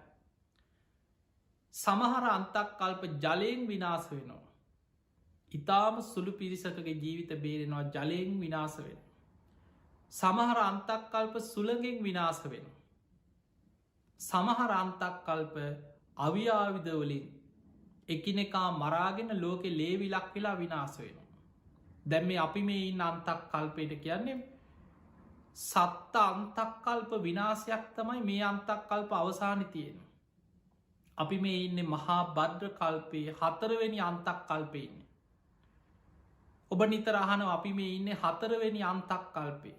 සමහර අන්තක් කල්ප ජලයෙන් විනාස වෙනවා. ඉතාම සුළු පිරිසකගේ ජීවිත බේරෙනවා ජලයෙන් විනාස වෙන. සමහර අන්තක් කල්ප සුළගෙන් විනාස වෙන. සමහර අන්තක් කල්ප අවියාවිදවලින් එකිනෙකා මරාගෙන ලෝකෙ ලේවිලක් වෙලා විනාස වෙන. දැම් මේ අපි මේ ඉන්න අන්තක් කල්පයට කියන්නේ සත්ත අන්තක්කල්ප විනාසයක් තමයි මේ අන්තක්කල්ප අවසානි තියෙන. අපි මේ ඉන්න මහා බද්්‍ර කල්පයේ 4 වෙනි අන්තක් කල්පයන්නේ. ඔබ නිතර අහන අපි මේ ඉන්න 4 වෙනි අන්තක් කල්පේ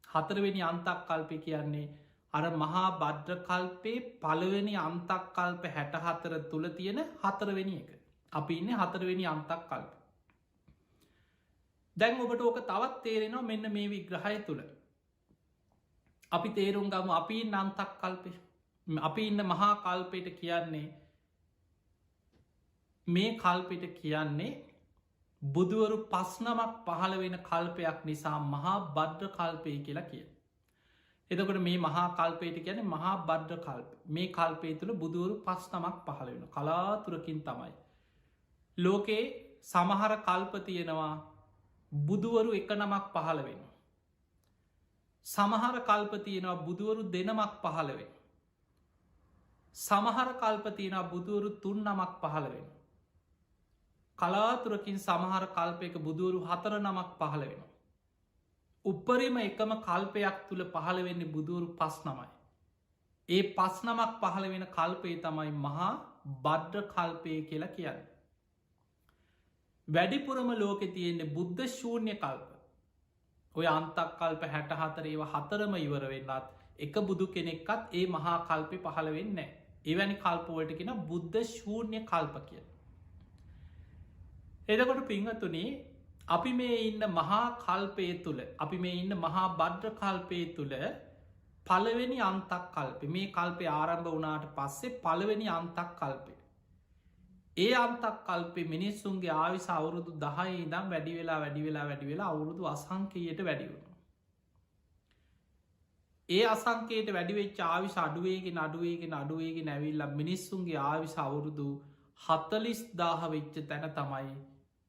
4 වෙනි අන්තක් කල්පය කියන්නේ අර මහා බද්්‍ර කල්පේ පළවෙනි අන්තක් කල්ප 64 තුළ තියෙන 4 වෙනි එක. අපි ඉන්න 4 වෙනි අන්තක් කල්ප. දැන් ඔබට ඕක තවත් තේරෙනවා මෙන්න මේ විග්‍රහය තුළ. අපි තේරුම් ගම අපි ඉන්න අන්තක් කල්පය අපි ඉන්න මහා කල්පයට කියන්නේ මේ කල්පයට කියන්නේ බුදුවරු 5 නමක් පහළ වෙන කල්පයක් නිසා මහා බද්්‍ර කල්පය කියලා කිය. එතකොට මේ මහා කල්පයට කියන මහා බද්්‍ර කල්ප මේ කල්පය තුළ බුදුවරු 5 නමක් පහළ වෙන කලාතුරකින් තමයි. ලෝකයේ සමහර කල්ප තියෙනවා බුදුවරු 1 නමක් පහළ වෙන. සමහර කල්ප තියෙනවා බුදුවරු 2 නමක් පහළ වෙන. සමහර කල්ප තියෙනවා බුදුවරු 3 නමක් පහළ වෙන. කලාතුරකින් සමහර කල්පයක බුදුවරු 4 නමක් පහළ වෙන. උපරිම එකම කල්පයක් තුළ පහළ වෙන්නේ බුදුවරු 5 නමයි. ඒ 5 නමක් පහළ වෙන කල්පය තමයි මහා බද්්‍ර කල්පය කියලා කියන්නේ. වැඩිපුරම ලෝකෙ තියෙන්නේ බුද්ධ ශූන්‍ය කල්ප. ඔය අන්තක් කල්ප 64 ඒවා 4ම ඉවර වෙන්නත් එක බුදු කෙනෙක්කත් ඒ මහා කල්පය පහළ වෙන්න. එවැනි කල්පවලට කෙන බුද්ධ ශූන්‍ය කල්ප කිය. එදකොට පිංහතුනේ අපි මේ ඉන්න මහා කල්පය තුළ අපි මේ ඉන්න මහා බද්්‍ර කල්පය තුළ පළවෙනි අන්තක් කල්ප මේ කල්පය ආරම්භ වනාට පස්සේ පළවෙනි අන්තක් කල්පය. ඒ අන්තක් කල්පේ මිනිස්සුන්ගේ ආවිස අවුරුදු 10 ඉදම් වැඩි වෙලා අවුරුදු අසංකයට වැඩිවුණ. ඒ අසංකයට වැඩිවෙච් ආවිශ අඩුවේගෙන ඇවිල්ල මිනිස්සුන්ගේ ආවිශ අවුරුදු 40,000 වෙච්ච තැන තමයි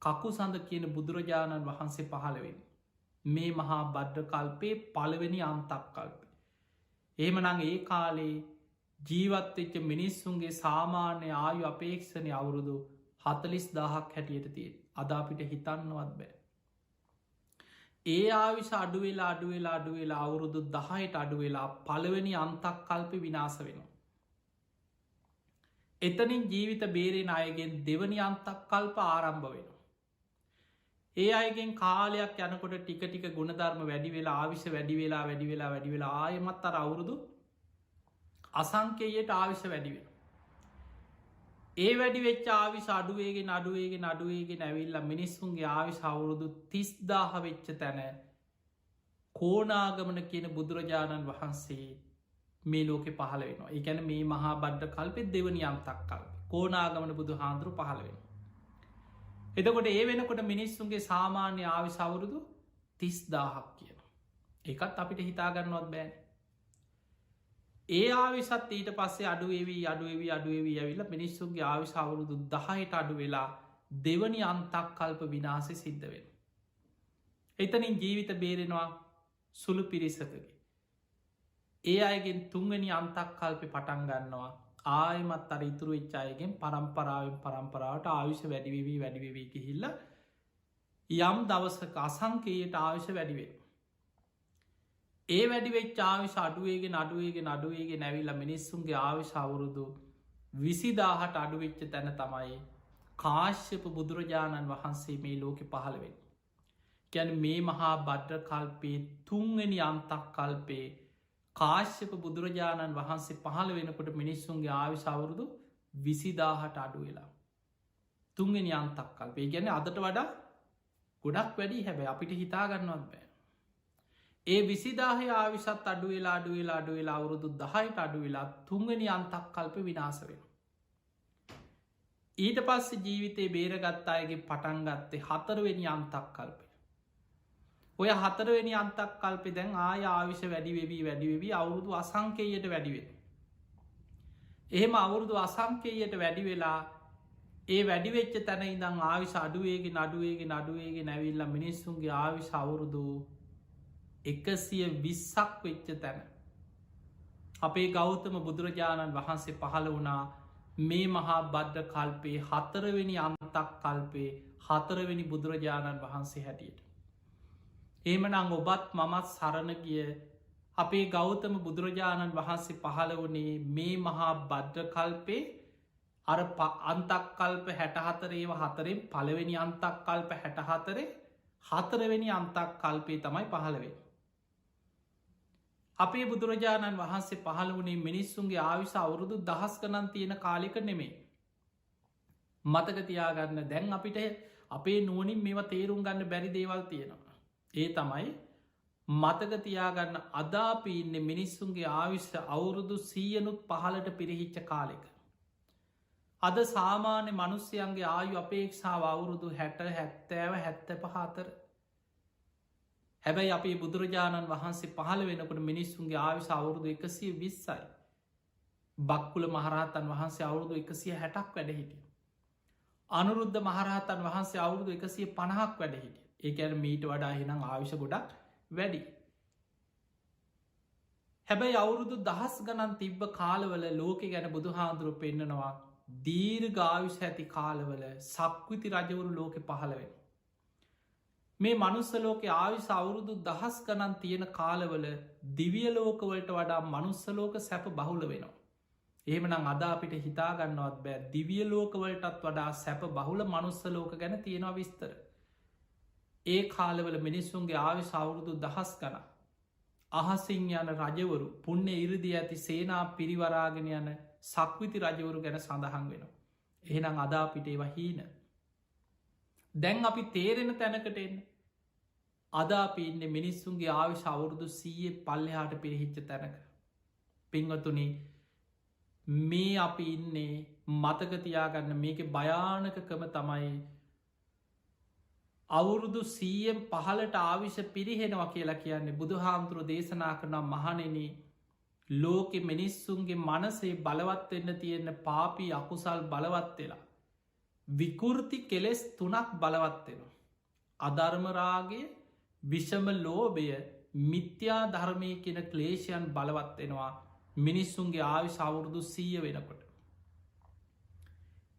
කකු සඳ කියන බුදුරජාණන් වහන්සේ පහළවෙන්. මේ මහා බද්්‍ර කල්පේ පළවෙනි අන්තක් කල්ප. එහෙමනං ඒ කාලේ ජීවත්වෙච්ච මිනිස්සුන්ගේ සාමාන්‍ය ආයු අපේක්ෂණය අවුරුදු 40,000ක් හැටියට තිය. අද අපිට හිතන්නවත් බෑ. ඒ ආවිශ අඩුවෙලා අඩුවෙලා අඩුවෙලා අවුරුදු 10ට අඩුවෙලා පළවෙනි අන්තක් කල්ප විනාස වෙනවා. එතනින් ජීවිත බේරෙන අයගෙන් දෙවනි අන්තක් කල්ප ආරම්භ වෙනවා. ඒ අයගෙන් කාලයක් යනකොට ටික ටික ගුණධර්ම වැඩි වෙලා ආවිශ වැඩි වෙලා වැඩි වෙලා වැඩි වෙලා ආයමත් අර අවුරුදු අසංකේයට ආවිශ වැඩි වෙන. ඒ වැඩි වෙච්ච ආවිශ අඩුවේගෙන අඩුවේගෙන අඩුවේගෙන ඇවිල්ල මිනිස්සුන්ගේ ආවිශ අවුරුදු 30,000 වෙච්ච තැන කෝනාගමන කියන බුදුරජාණන් වහන්සේ මේ ලෝකෙ පහළ වෙනවා. ඒ ගැන මේ මහා බද්ධ කල්පෙත් දෙවනි අන්තක් කල්ප කෝනාගමන බුදු හාන්දුරු පහළ වෙන. එතකොට ඒ වෙනකොට මිනිස්සුන්ගේ සාමාන්‍ය ආවිශ අවුරුදු 30,000ක් කියන. ඒකත් අපිට හිතාගන්නවත් බෑන. ඒ ආවිසත් ඊට පස්සේ අඩුවේවී අඩුවවී අඩුවවී ඇවිල්ල මිනිස්සුන්ගේ ආවිශ අවුරුදු 10ට අඩු වෙලා දෙවනි අන්තක් කල්ප විනාසය සිද්ධ වෙන. එතනින් ජීවිත බේරෙනවා සුළු පිරිසකගේ. ඒ අයගෙන් තුන්වැනි අන්තක් කල්පෙ පටන් ගන්නවා ආයමත් අර ඉතුරු විච්චායගෙන් පරම්පරාවෙන් පරම්පරාවට ආවිශ වැඩිවී වැඩිවී කිහිල්ල යම් දවසක අසංකයට ආවිශ වැඩිවෙන. ඒ වැඩිවෙච් ආවිශ අඩුවේගෙන අඩුවේගෙන අඩුවේගෙන ඇවිල්ල මිනිස්සුන්ගේ ආවිශ අවුරුදු 20,000ට අඩුවෙච්ච තැන තමයි කාශ්‍යප බුදුරජාණන් වහන්සේ මේ ලෝකෙ පහළවෙන්. ගැන මේ මහා බද්්‍ර කල්පේ තුන්වෙනි අන්තක් කල්පේ කාශ්‍යප බුදුරජාණන් වහන්සේ පහළ වෙනකොට මිනිස්සුන්ගේ ආවිශ අවුරුදු 20,000ට අඩු වෙලා. තුන්වෙනි අන්තක් කල්පේ ගැන අදට වඩා ගොඩක් වැඩි හැබැ අපිට හිතාගන්නවත් බෑ. ඒ 20,000 ආවිශත් අඩු වෙලා අඩු වෙලා අඩු වෙලා අවුරුදු 10ට අඩු වෙලා තුන්වෙනි අන්තක් කල්ප විනාස වෙන. ඊට පස්සේ ජීවිතේ බේරගත් අයගේ පටන් ගත්තේ හතරවෙනි අන්තක් කල්පේ. ඔය හතරවෙනි අන්තක් කල්පෙ දැන් ආය ආවිශ වැඩිවෙවී වැඩිවෙවී අවුරුදු අසංකේයට වැඩිවෙන. එහෙම අවුරුදු අසංකේයට වැඩි වෙලා ඒ වැඩිවෙච්ච තැන ඉදං ආවිශ අඩුවේගෙන අඩුවේගෙන අඩුවේගෙන ඇවිල්ල මිනිස්සුන්ගේ ආවිශ අවුරුදු 120ක් වෙච්ච තැන. අපේ ගෞතම බුදුරජාණන් වහන්සේ පහළ වුණා මේ මහා බද්ධ කල්පේ හතරවෙනි අන්තක් කල්පේ හතරවෙනි බුදුරජාණන් වහන්සේ හැටියට. ඒමනං ඔබත් මමත් සරණ ගිය අපේ ගෞතම බුදුරජාණන් වහන්සේ පහළ වනේ මේ මහා බද්ධ කල්පේ අර අන්තක් කල්ප 64 ඒව හතරෙන් පළවෙනි අන්තක් කල්ප 64 හතරවෙනි අන්තක් කල්පේ තමයි පහළවෙෙන. අපේ බුදුරජාණන් වහන්සේ පහළ වනේ මිනිස්සුන්ගේ ආවිශ අවුරුදු දහස් ගණන් තියෙන කාලික නෙමේ. මතකතියාගන්න දැන් අපිට අපේ නුවනින් මේවා තේරුම් ගන්න බැරි දේවල් තියෙනවා. ඒ තමයි මතකතියාගන්න අදාපි ඉන්න මිනිස්සුන්ගේ ආවිශ්‍ය අවුරුදු 100නුත් පහලට පිරිහිච්ච කාලෙක. අද සාමාන්‍ය මනුස්්‍යයන්ගේ ආයු අපේක්ෂාව අවුරුදු 60 හැබැයි අපේ බුදුරජාණන් වහන්සේ පහළ වෙනකට මිනිස්සුන්ගේ ආවිශ අවුරුදු 120යි. බක්කුල මහරහතන් වහන්සේ අවුරුදු 160ක් වැඩ හිටිය. අනුරුද්ධ මහරහතන් වහන්සේ අවුරුදු 150ක් වැඩ හිටිය. ඒකැන මීට වඩා හිනම් ආවිශ ගොඩක් වැඩි. හැබැයි අවුරුදු දහස් ගණන් තිබ්බ කාලවල ලෝකෙ ගැන බුදු හාන්දුරුව පෙන්න්නනවා දීර් ගාවිශ ඇති කාලවල සක්විති රජවරු ලෝකෙ පහළවෙන. මේ මනුස්සලෝක ආවිශ අවුරුදු දහස් ගණන් තියෙන කාලවල දිවියලෝකවලට වඩා මනුස්සලෝක සැප බහුල වෙනවා. එහෙමනම් අද අපිට හිතාගන්නවත් බෑ දිවියලෝකවලටත් වඩා සැප බහුල මනුස්සලෝක ගැන තියෙනවා විස්තර. ඒ කාලවල මිනිස්සුන්ගේ ආවිශ අවුරුදු දහස් ගන අහසිං යන රජවරු පුුණ්‍ය ඉරදි ඇති සේනා පිරිවරාගෙන යන සක්විති රජවරු ගැන සඳහන් වෙන. එහෙනම් අදා පිටේ වහීන. දැන් අපි තේරෙන තැනකට එන්න අදාපි ඉන්න මිනිස්සුන්ගේ ආවිශ අවුරුදු 100 පල්ලෙහාට පිරිහිච්ච තැනක. පින්වතුනි මේ අපි ඉන්නේ මතකතියාගන්න මේක භයානකකම තමයි අවුරුදු 100න් පහලට ආවිශ පිරිහෙනවා කියලා කියන්නේ බුදු හාමුදුරුවෝ දේශනා කරන මහණෙනි ලෝකෙ මිනිස්සුන්ගේ මනසේ බලවත්වෙන්න තියෙන පාපී අකුසල් බලවත් වෙලා විකෘති කෙලෙස් 3ක් බලවත් වෙනවා. අධර්මරාගය, විෂම ලෝභය, මිත්‍යා ධර්මය කියන ක්ලේෂයන් බලවත්වෙනවා මිනිස්සුන්ගේ ආවිශ අවුරුදු 100 වෙනකොට.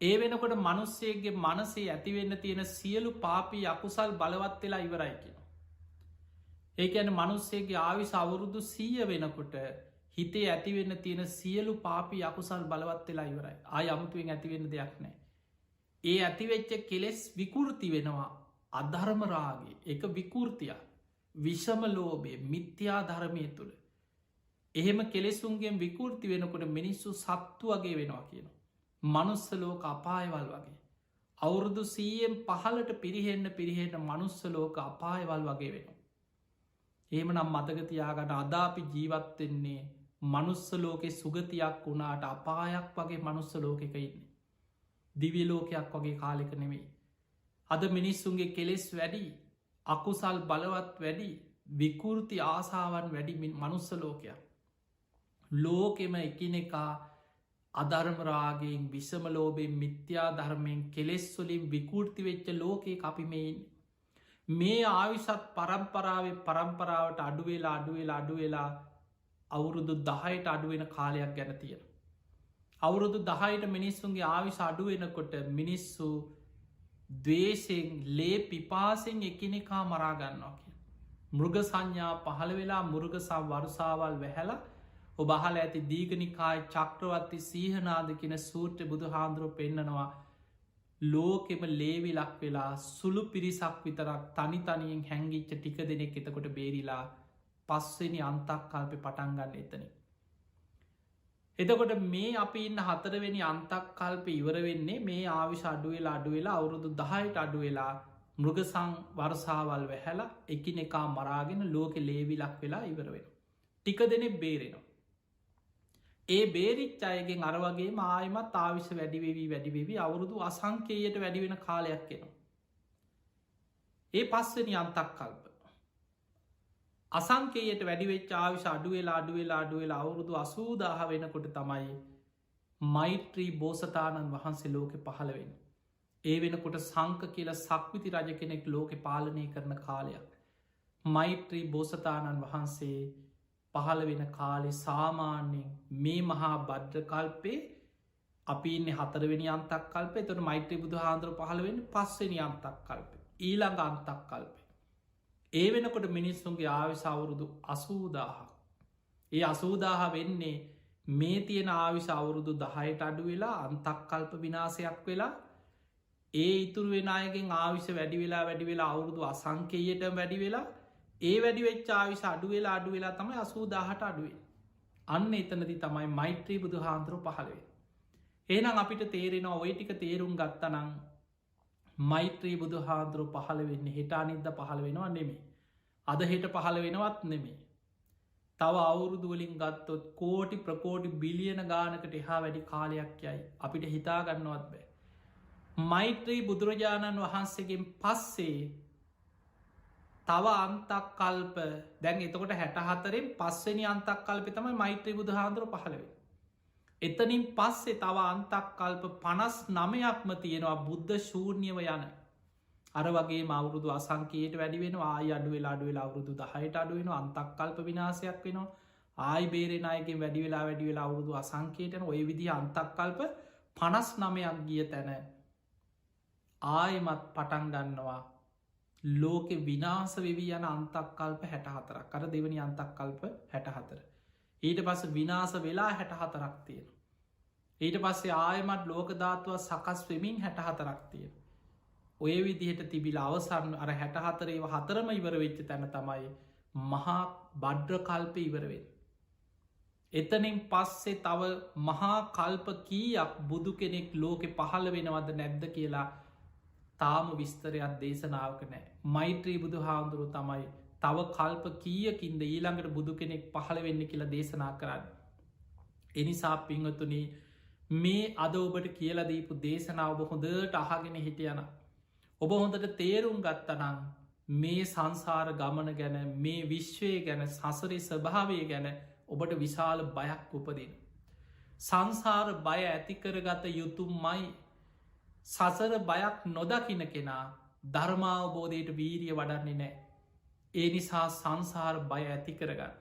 ඒ වෙනකොට මනුස්සයගේ මනසේ ඇතිවෙන්න තියෙන සියලු පාපී අකුසල් බලවත් වෙලා ඉවරයි කියෙන. ඒකැන මනුස්සේගේ ආවිශ අවුරුදු 100 වෙනකොට හිතේ ඇතිවෙන්න තියෙන සියලු පාපී අකුසල් බලවත් වෙලා ඉවරයි. ආය අමුතුවෙන් ඇතිවෙන්න දෙයක් නෑ. ඒ ඇතිවෙච්ච කෙලෙස් විකෘති වෙනවා අධර්මරාගේ එක විකෘතියක් විෂම ලෝබේ මිත්‍යා ධර්මය තුළ. එහෙම කෙලෙසුන්ගෙන් විකෘති වෙනකොට මිනිස්සු සත්තු වගේ වෙනවා කියන. මනුස්සලෝක අපායවල් වගේ. අවුරුදු 100න් පහලට පිරිහෙන්න මනුස්සලෝක අපායවල් වගේ වෙනවා. එහෙම නම් මතකතියාගට අදාපි ජීවත්වෙන්නේ මනුස්සලෝකෙ සුගතියක් වුණාට අපායක් වගේ මනුස්සලෝකෙක ඉන්නේ. දිවිලෝකයක් වගේ කාලෙක නෙවෙයි. අද මිනිස්සුන්ගේ කෙලෙස් වැඩි අකුසල් බලවත් වැඩි විකෘති ආසාවන් වැඩි මනුස්ස ලෝකයක්. ලෝකෙම එකිනෙකා අධර්මරාගෙන් විසම ලෝබෙන් මිත්‍යා ධර්මයෙන් කෙලෙස්වලින් විකෘති වෙච්ච ලෝකයේ අපිමයින්. මේ ආවිසත් පරම්පරාවට අඩුවෙලා අවුරුදු 10ට අඩුවෙන කාලයක් ගැන තියෙන. අවුරුදු 10ට මිනිස්සුන්ගේ ආවිශ අඩුවෙනකොට මිනිස්සු දවේශයෙන් ලේ පිපාසෙන් එකිනෙකා මරාගන්නවා කිය. මෘග සංඥා පහළ වෙලා මුර්ගසා වරුසාවල් වැහැලා ඔබහල ඇති දීගනිකායි චක්‍රවත්ති සීහනාද කියෙන සූට්‍ර බුදු හාන්දුරුව පෙන්නනවා ලෝකෙම ලේවි ලක් වෙලා සුළු පිරිසක් විතරක් තනි තනියෙන් හැංගිච්ච ටික දෙනෙක් එතකොට බේරිලා පස්වෙනි අන්තක් කල්පෙ පටන්ගන්න එතන. එතකොට මේ අපි ඉන්න 4 වෙනි අන්තක් කල්ප ඉවර වෙන්නේ මේ ආවිශ අඩුවෙලා අවුරුදු 10ට අඩුවෙලා මෘගසං වර්සාවල් වැහැලා එකිනෙකා මරාගෙන ලෝකෙ ලේවිලක් වෙලා ඉවර වෙන. ටික දෙනෙක් බේරෙනවා. ඒ බේරිච් අයගෙන් අරවගේ ආයමත් ආවිශ වැඩිවෙවී අවුරුදු අසංකේයට වැඩිවෙන කාලයක් එනවා. ඒ පස්වනි අන්තක් කල්ප. අසංකේයට වැඩිවෙච් ආවිශ අඩුවෙලා අවුරුදු 80,000 වෙනකොට තමයි මෛත්‍රී බෝසතාණන් වහන්සේ ලෝකෙ පහළවෙෙන. ඒ වෙනකොට සංක කියල සක්විති රජ කෙනෙක් ලෝකෙ පාලනය කරන කාලයක්. මෛත්‍රී බෝසතාණන් වහන්සේ පහළ වෙන කාලෙ සාමාන්‍යෙන් මේ මහා බද්ධ කල්පේ අපි ඉන්න 4 වෙනි අන්තක් කල්පේ තොට මෛත්‍රී බුදු හාන්දුර පහළවෙන්න 5 වෙනි අන්තක් කල්පේ ඊළඟ අන්තක් කල්පේ. ඒ වෙනකොට මිනිස්සුන්ගේ ආවිශ අවුරුදු 80,000. ඒ 80,000 වෙන්නේ මේ තියෙන ආවිශ අවුරුදු 10ට අඩු වෙලා අන්තක් කල්ප විනාසයක් වෙලා ඒ ඉතුරු වෙනයගෙන් ආවිශ වැඩි වෙලා අවුරුදු අසංකේයට වැඩි වෙලා ඒ වැඩිවෙච් ආවිශ අඩුවෙලා තමයි 80,000ට අඩුවේ. අන්න එතනති තමයි මෛත්‍රී බුදු හාන්දුරුව පහළවේ. ඒනම් අපිට තේරෙන ඔය ටික තේරුම් ගත්තනං මෛත්‍රී බුදු හාන්දුරුව පහළ වෙන්න හිටානිද්ද පහළ වෙනවා නෙමේ. අද හෙට පහළ වෙනවත් නෙමේ. තව අවුරුදුවලින් ගත්තොත් කෝටි ප්‍රකෝටි බිලියන ගානකට එහා වැඩි කාලයක් යයි අපිට හිතාගන්නවත් බෑ. මෛත්‍රී බුදුරජාණන් වහන්සේගෙන් පස්සේ තව අන්තක් කල්ප දැන් එතකොට 64න් 5 වෙනි අන්තක් කල්ප තමයි මෛත්‍රී බුදු හාන්දුරුව පහළවේ. එතනින් පස්සේ තව අන්තක් කල්ප 59ක්ම තියෙනවා බුද්ධ ශූර්ණ්‍යව යන. අර වගේ අවුරුදු අසංකයට වැඩිවෙන ආය අඩුවෙලා අවුරුදු 10ට අඩුවෙන අන්තක් කල්ප විනාසයක් වෙනවා. ආයි බේරෙනයගෙන් වැඩිවෙලා අවුරුදු අසංකයටන ඔය විදි අන්තක් කල්ප 59ක් ගිය තැන ආයමත් පටන් ගන්නවා ලෝකෙ විනාස වෙවී යන අන්තක් කල්ප 64ක් අර දෙවනි අන්තක් කල්ප 64. ඊට පස්ස විනාස වෙලා 64ක් තියෙන. ඊට පස්සේ ආයමත් ලෝකධාතුව සකස් වෙමින් 64ක් තියෙන. ඔය විදිහට තිබිල අවසන් අර 64 හතරම ඉවර වෙච්ච තැන තමයි මහා බඩ්්‍ර කල්ප ඉවරවෙන්. එතනින් පස්සේ තව මහා කල්ප කීයක් බුදු කෙනෙක් ලෝකෙ පහළ වෙනවද නැද්ද කියලා තාම විස්තරයක් දේශනාවක නෑ. මෛත්‍රී බුදු හාමුදුරු තමයි තව කල්ප කීයකින්ද ඊළඟට බුදු කෙනෙක් පහළ වෙන්න කියලා දේශනා කරන්න. එනිසා පිංහතුනි මේ අද ඔබට කියලා දීපු දේශනාව ඔබ හොඳට අහගෙන හිටියන. ඔබ හොඳට තේරුම් ගත්තනං මේ සංසාර ගමන ගැන මේ විශ්වය ගැන සසරි ස්වභාවය ගැන ඔබට විශාල බයක් උපදින. සංසාර බය ඇතිකරගත යුතුම්මයි සසර බයක් නොදකින කෙනා ධර්මාවබෝධයට වීරිය වඩන්නේ නෑ. ඒ නිසා සංසාර බය ඇති කරගන්න.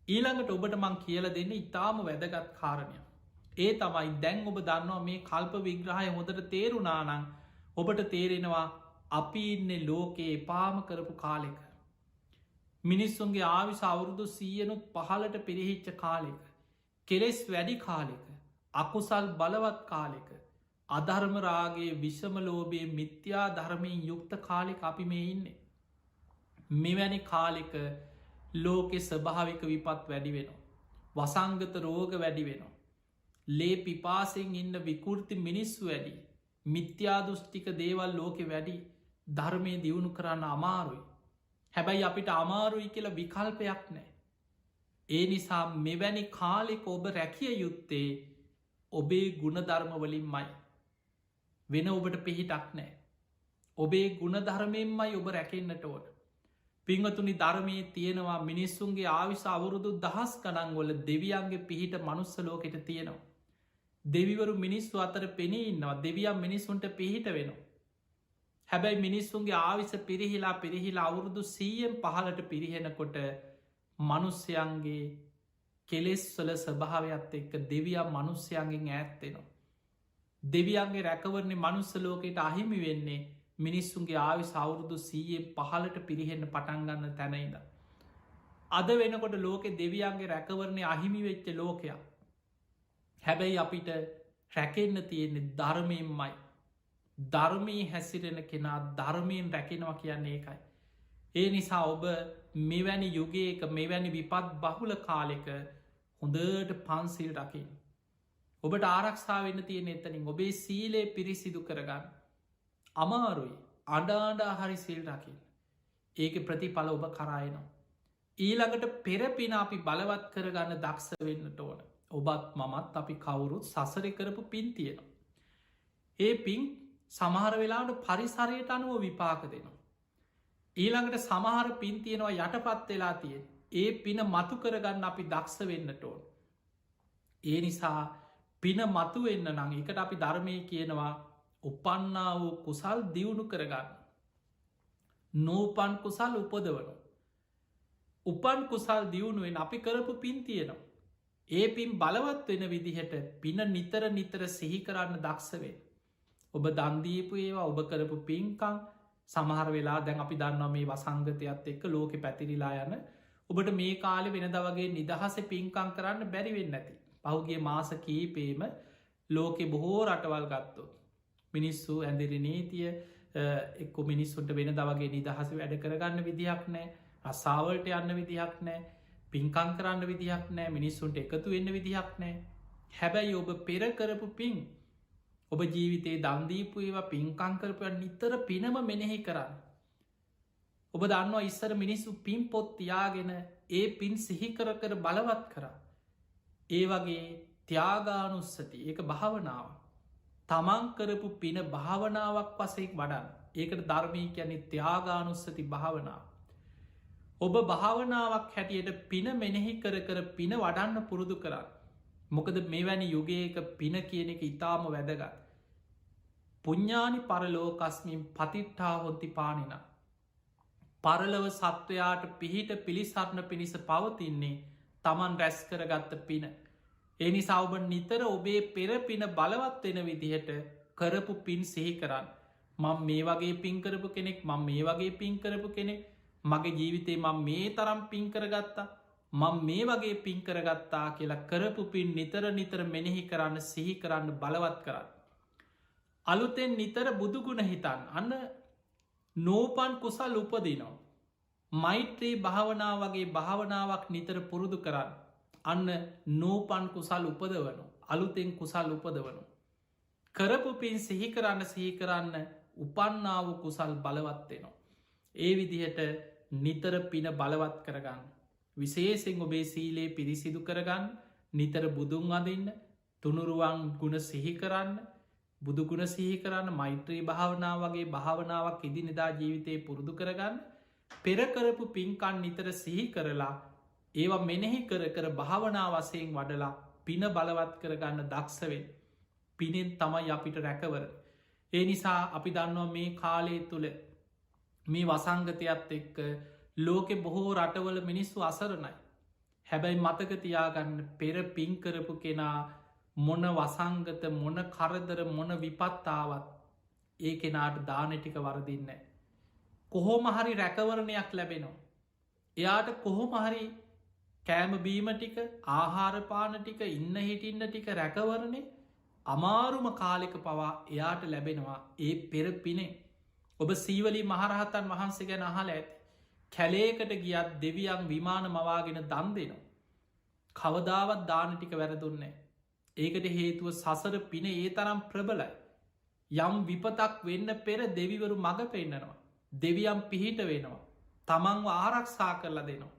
ඊළඟට ඔබට මං කියල දෙන්න ඉතාම වැදගත් කාරණය. ඒ තමයි දැන් ඔබ දන්නවා මේ කල්ප විග්‍රහය හොඳට තේරුනානං ඔබට තේරෙනවා අපි ඉන්න ලෝකයේ එපාම කරපු කාලෙක. මිනිස්සුන්ගේ ආවිස අවුරුදු 100නුත් 15ට පිරිහිච්ච කාලෙක. කෙලෙස් වැඩි කාලෙක. අකුසල් බලවත් කාලෙක. අධර්මරාගේ විෂමලෝබයේ මිත්‍යා ධර්මයෙන් යුක්ත කාලෙක අපි මේ ඉන්නේ. මෙවැනි කාලෙක ලෝකෙ ස්වභාවික විපත් වැඩි වෙනවා. වසංගත රෝග වැඩි වෙනවා. ලේ පිපාසෙන් ඉන්න විකෘති මිනිස්සු වැඩි. මිත්‍යාදුෘෂ්ටික දේවල් ලෝකෙ වැඩි. ධර්මය දියුණු කරන්න අමාරුයි. හැබැයි අපිට අමාරුයි කියලා විකල්පයක් නෑ. ඒ නිසා මෙවැනි කාලෙක ඔබ රැකිය යුත්තේ ඔබේ ගුණධර්මවලින් මයි. වෙන ඔබට පිහිටක් නෑ. ඔබේ ගුණධර්මයෙන්මයි ඔබ රැකෙන්න්නට ඕන. පිංහතුනි ධර්මයේ තියෙනවා මිනිස්සුන්ගේ ආවිස අවුරුදු දහස් ගණන්වල දෙවියන්ගේ පිහිට මනුස්සලෝකෙට තියෙනවා. දෙවිවරු මිනිස්සු අතර පෙනී ඉන්නවා දෙවියන් මිනිස්සුන්ට පිහිට වෙනවා. හැබැයි මිනිස්සුන්ගේ ආවිස පිරිහිලා අවුරුදු 100න් 15ට පිරිහෙනකොට මනුස්්‍යයන්ගේ කෙලෙස්වල ස්වභාවයක්ත් එක්ක දෙවියන් මනුස්්‍යයන්ගෙන් ඈත්තෙනවා. දෙවියන්ගේ රැකවරණය මනුස්සලෝකයට අහිමි වෙන්නේ මිනිස්සුන්ගේ ආවිස අවුරුදු 100න් 15ට පිරිහෙන්න පටන්ගන්න තැනයිද. අද වෙනකොට ලෝකෙ දෙවියන්ගේ රැකවරණය අහිමි වෙච්ච ලෝකයක්. හැබැයි අපිට රැකෙන්න්න තියෙන්නේ ධර්මයෙන්මයි. ධර්මී හැසිරෙන කෙනා ධර්මයෙන් රැකෙනවා කියන්නේ ඒකයි. ඒ නිසා ඔබ මෙවැනි යුගයක මෙවැනි විපත් බහුල කාලෙක හොඳට පන්සිල් රකිින්. ඔබට ආරක්ෂා වෙන්න තියෙන එතනින් ඔබේ සීලේ පිරිසිදු කරගන්න. අමාරුයි අඩාඩා හරි සිල් රකිින්. ඒක ප්‍රතිඵල ඔබ කරයනවා. ඊළඟට පෙරපින අපි බලවත් කරගන්න දක්ෂ වෙන්නට ඕන. ඔබත් මමත් අපි කවුරුත් සසරි කරපු පින් තියෙනවා. ඒ පින් සමහර වෙලාට පරිසරයට අනුව විපාක දෙනවා. ඊළඟට සමහර පින් තියෙනවා යටපත් වෙලා තියෙන. ඒ පින මතු කරගන්න අපි දක්ෂ වෙන්නට ඕන. ඒ නිසා පින මතු වෙන්න නං එකට අපි ධර්මය කියනවා උපන්නා වූ කුසල් දියුණු කරගන්න. නූපන් කුසල් උපදවන. උපන් කුසල් දියුණුවෙන් අපි කරපු පින් තියෙනවා. ඒ පින් බලවත් වෙන විදිහට පින නිතර නිතර සිහි කරන්න දක්ෂවේ. ඔබ දන්දීපු ඒවා ඔබ කරපු පින්කං සමහර වෙලා දැන් අපි දන්නවා මේ වසංගතයත් එක්ක ලෝකෙ පැතිරිලා යන ඔබට මේ කාලෙ වෙනද වගේ නිදහස පින්කං කරන්න බැරිවෙන්න ඇති. පහුගේ මාස කීපේම ලෝකෙ බොහෝ රටවල් ගත්තොත්. මිනිස්සු ඇඳරි නීතිය එක්කො මිනිස්සුන්ට වෙන දවගේ නිදහස වැඩ කරගන්න විදිහක් නෑ රසාවලට යන්න විදිහක් නෑ පින්කං කරන්න විදිහක් නෑ මිනිස්සුන්ට එකතු වෙන්න විදිහක් නෑ. හැබැයි ඔබ පෙර කරපු පින් ඔබ ජීවිතයේ දන්දීපු ඒවා පින්කංකරපය නිතර පිනම මෙනෙහි කරන්න. ඔබ දන්නවා ඉස්සර මිනිස්සු පින් පොත් තියාගෙන ඒ පින් සිහිකර කර බලවත් කර. ඒ වගේ ත්‍යාගානුස්සති ඒක භාවනාව. තමන් කරපු පින භාවනාවක් වසෙක් වඩන් ඒකට ධර්මී කියන්නේ ත්‍යාගානුස්සති භාවනාව. ඔබ භාවනාවක් හැටියට පින මෙනෙහි කර කර පින වඩන්න පුරුදු කරන්න. මොකද මෙවැනි යුගයක පින කියන එක ඉතාම වැදගත්. පුඤ්ඥානි පරලෝකස්මින් පතිට්ටා හොත්ති පානින. පරලව සත්වයාට පිහිට පිළිසරණ පිණිස පවතින්නේ තමන් රැස් කරගත්ත පින. එනිසා ඔබ නිතර ඔබේ පෙර පින බලවත් වෙන විදිහට කරපු පින් සිහි කරන්න. මං මේ වගේ පින් කරපු කෙනෙක් මං මේ වගේ පින් කරපු කෙනෙක් මගේ ජීවිතේ මං මේ තරම් පින් කරගත්තා මං මේ වගේ පින් කරගත්තා කියලා කරපු පින් නිතර නිතර මෙනෙහි කරන්න සිහි කරන්න බලවත් කරන්න. අලුතෙන් නිතර බුදුගුණ හිතන් අන්න නෝපන් කුසල් උපදිනවා. මෛත්‍රී භාවනා වගේ භාවනාවක් නිතර පුරුදු කරන්න. අන්න නෝපන් කුසල් උපදවනු අලුතෙන් කුසල් උපදවනු. කරපු පින් සිහි කරන්න උපන්නාව කුසල් බලවත්වෙනවා. ඒ විදිහට නිතර පින බලවත් කරගන්න. විශේෂෙන් ඔබේ සීලේ පිරිසිදු කරගන්න නිතර බුදුන් අදන්න තුනුරුවන් ගුණ සිහි කරන්න බුදුගුණ සිහි කරන්න මෛත්‍රී භාවනාව වගේ භාවනාවක් ඉදි නිදා ජීවිතය පුරුදු කරගන්න පෙරකරපු පින්කන් නිතර සිහි කරලා ඒවා මෙනෙහි කර කර භාවනා වසයෙන් වඩලා පින බලවත් කරගන්න දක්ෂවෙන් පිනෙන් තමයි අපිට රැකවර. ඒ නිසා අපි දන්නවා මේ කාලය තුළ මේ වසංගතයත් එක්ක ලෝකෙ බොහෝ රටවල මිනිස්සු අසරණයි. හැබැයි මතක තියාගන්න පෙර පින්කරපු කෙනා මොන වසංගත මොන කරදර මොන විපත්තාවත් ඒ කෙනාට දානටික වරදින්න. කොහොම හරි රැකවරණයක් ලැබෙනවා. එයාට කොහොම හරි කෑමබීම ටික ආහාරපාන ටික ඉන්න හිටින්න ටික රැකවරණය අමාරුම කාලෙක පවා එයාට ලැබෙනවා ඒ පෙර පිනේ. ඔබ සීවලී මහරහතන් වහන්සේ ගැන අහල ඇති. කැලේකට ගියත් දෙවියන් විමාන මවාගෙන දන් දෙනවා. කවදාවත් දානටික වැරදුන්නේ. ඒකට හේතුව සසර පින ඒ තරම් ප්‍රබලයි. යම් විපතක් වෙන්න පෙර දෙවිවරු මඟ පෙන්න්නනවා. දෙවියම් පිහිට වෙනවා. තමන්ව ආරක්ෂා කරලා දෙනවා.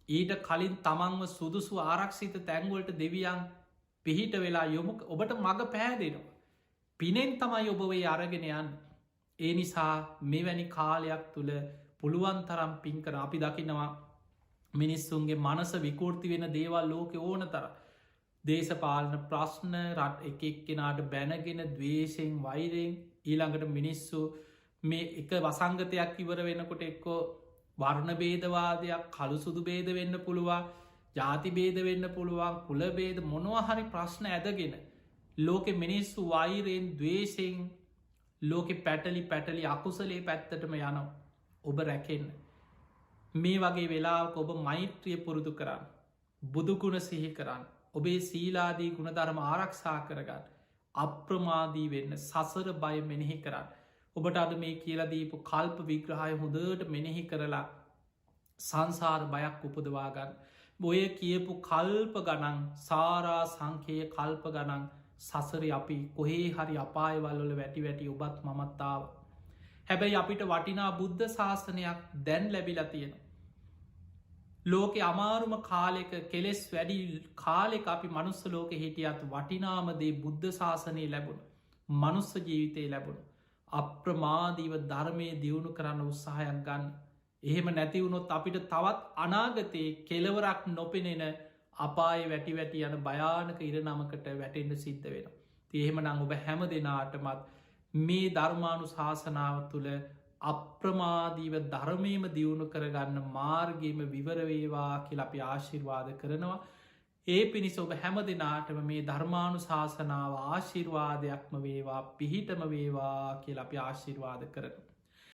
ඊට කලින් තමන්ව සුදුසු ආරක්ෂිත තැන්වලට දෙවියන් පිහිට වෙලා යොමු ඔබට මඟ පෑදෙනවා. පිනෙන් තමයි ඔබවේ අරගෙන යන්න. ඒ නිසා මෙවැනි කාලයක් තුළ පුළුවන් තරම් පින්කර අපි දකිනවා මිනිස්සුන්ගේ මනස විකෘති වෙන දේවල් ලෝක ඕන තර. දේශපාලන ප්‍රශ්න රට එකක් කෙනාට බැනගෙන දවේශයෙන් වෛරයෙන් ඊළඟට මිනිස්සු මේ එක වසංගතයක් ඉවර වෙනකොට එක්කෝ වර්ණ බේදවාදයක් කළු සුදු බේද වෙන්න පුළුවන් ජාති බේද වෙන්න පුළුවන් කුලබේද මොනවහරි ප්‍රශ්න ඇදගෙන ලෝකෙ මිනිස්සු වෛරයෙන් දවේශයෙන් ලෝකෙ පැටලි අකුසලේ පැත්තටම යනවා. ඔබ රැකෙන්න. මේ වගේ වෙලාක ඔබ මෛත්‍රිය පුරුදු කරන්න. බුදුගුණ සිහි කරන්න. ඔබේ සීලාදී ගුණධර්ම ආරක්ෂා කරගන්න. අප්‍රමාදී වෙන්න සසර බය මෙනෙහි කරන්න. ඔබට අද මේ කියලදීපු කල්ප විග්‍රහය හොඳට මෙනෙහි කරලා සංසාර බයක් උපදවාගන්න. බොය කියපු කල්ප ගණන් සාරා සංකය කල්ප ගණන් සසර අපි කොහේ හරි අපායවල්වල වැටි ඔබත් මමත්තාව. හැබැයි අපිට වටිනා බුද්ධ ශාසනයක් දැන් ලැබිලා තියෙන. ලෝකෙ අමාරුම කාලෙක කෙලෙස් වැඩි කාලෙක අපි මනුස්ස ලෝක හිටියත් වටිනාමදේ බුද්ධ ශාසනය ලැබුණ මනුස්ස ජීවිතය ලැබුණ අප්‍රමාදීව ධර්මය දියුණු කරන්න උත්සාහයක් ගන්න. එහෙම නැතිවුණොත් අපිට තවත් අනාගතයේ කෙලවරක් නොපෙනෙන අපාය වැටි යන භයානක ඉරනමකට වැටෙන්ට සිද්ධ වෙන. එහෙම නං ඔබ හැම දෙනාටමත් මේ ධර්මානු ශාසනාව තුළ අප්‍රමාදීව ධර්මයම දියුණු කරගන්න මාර්ගේම විවරවේවා කියල අපි ආශිර්වාද කරනවා. ඒ පිණිස ඔබ හැම දෙනාටම මේ ධර්මානු ශාසනාව ආශිර්වාදයක්ම වේවා පිහිටම වේවා කියල අපි ආශිර්වාද කරන.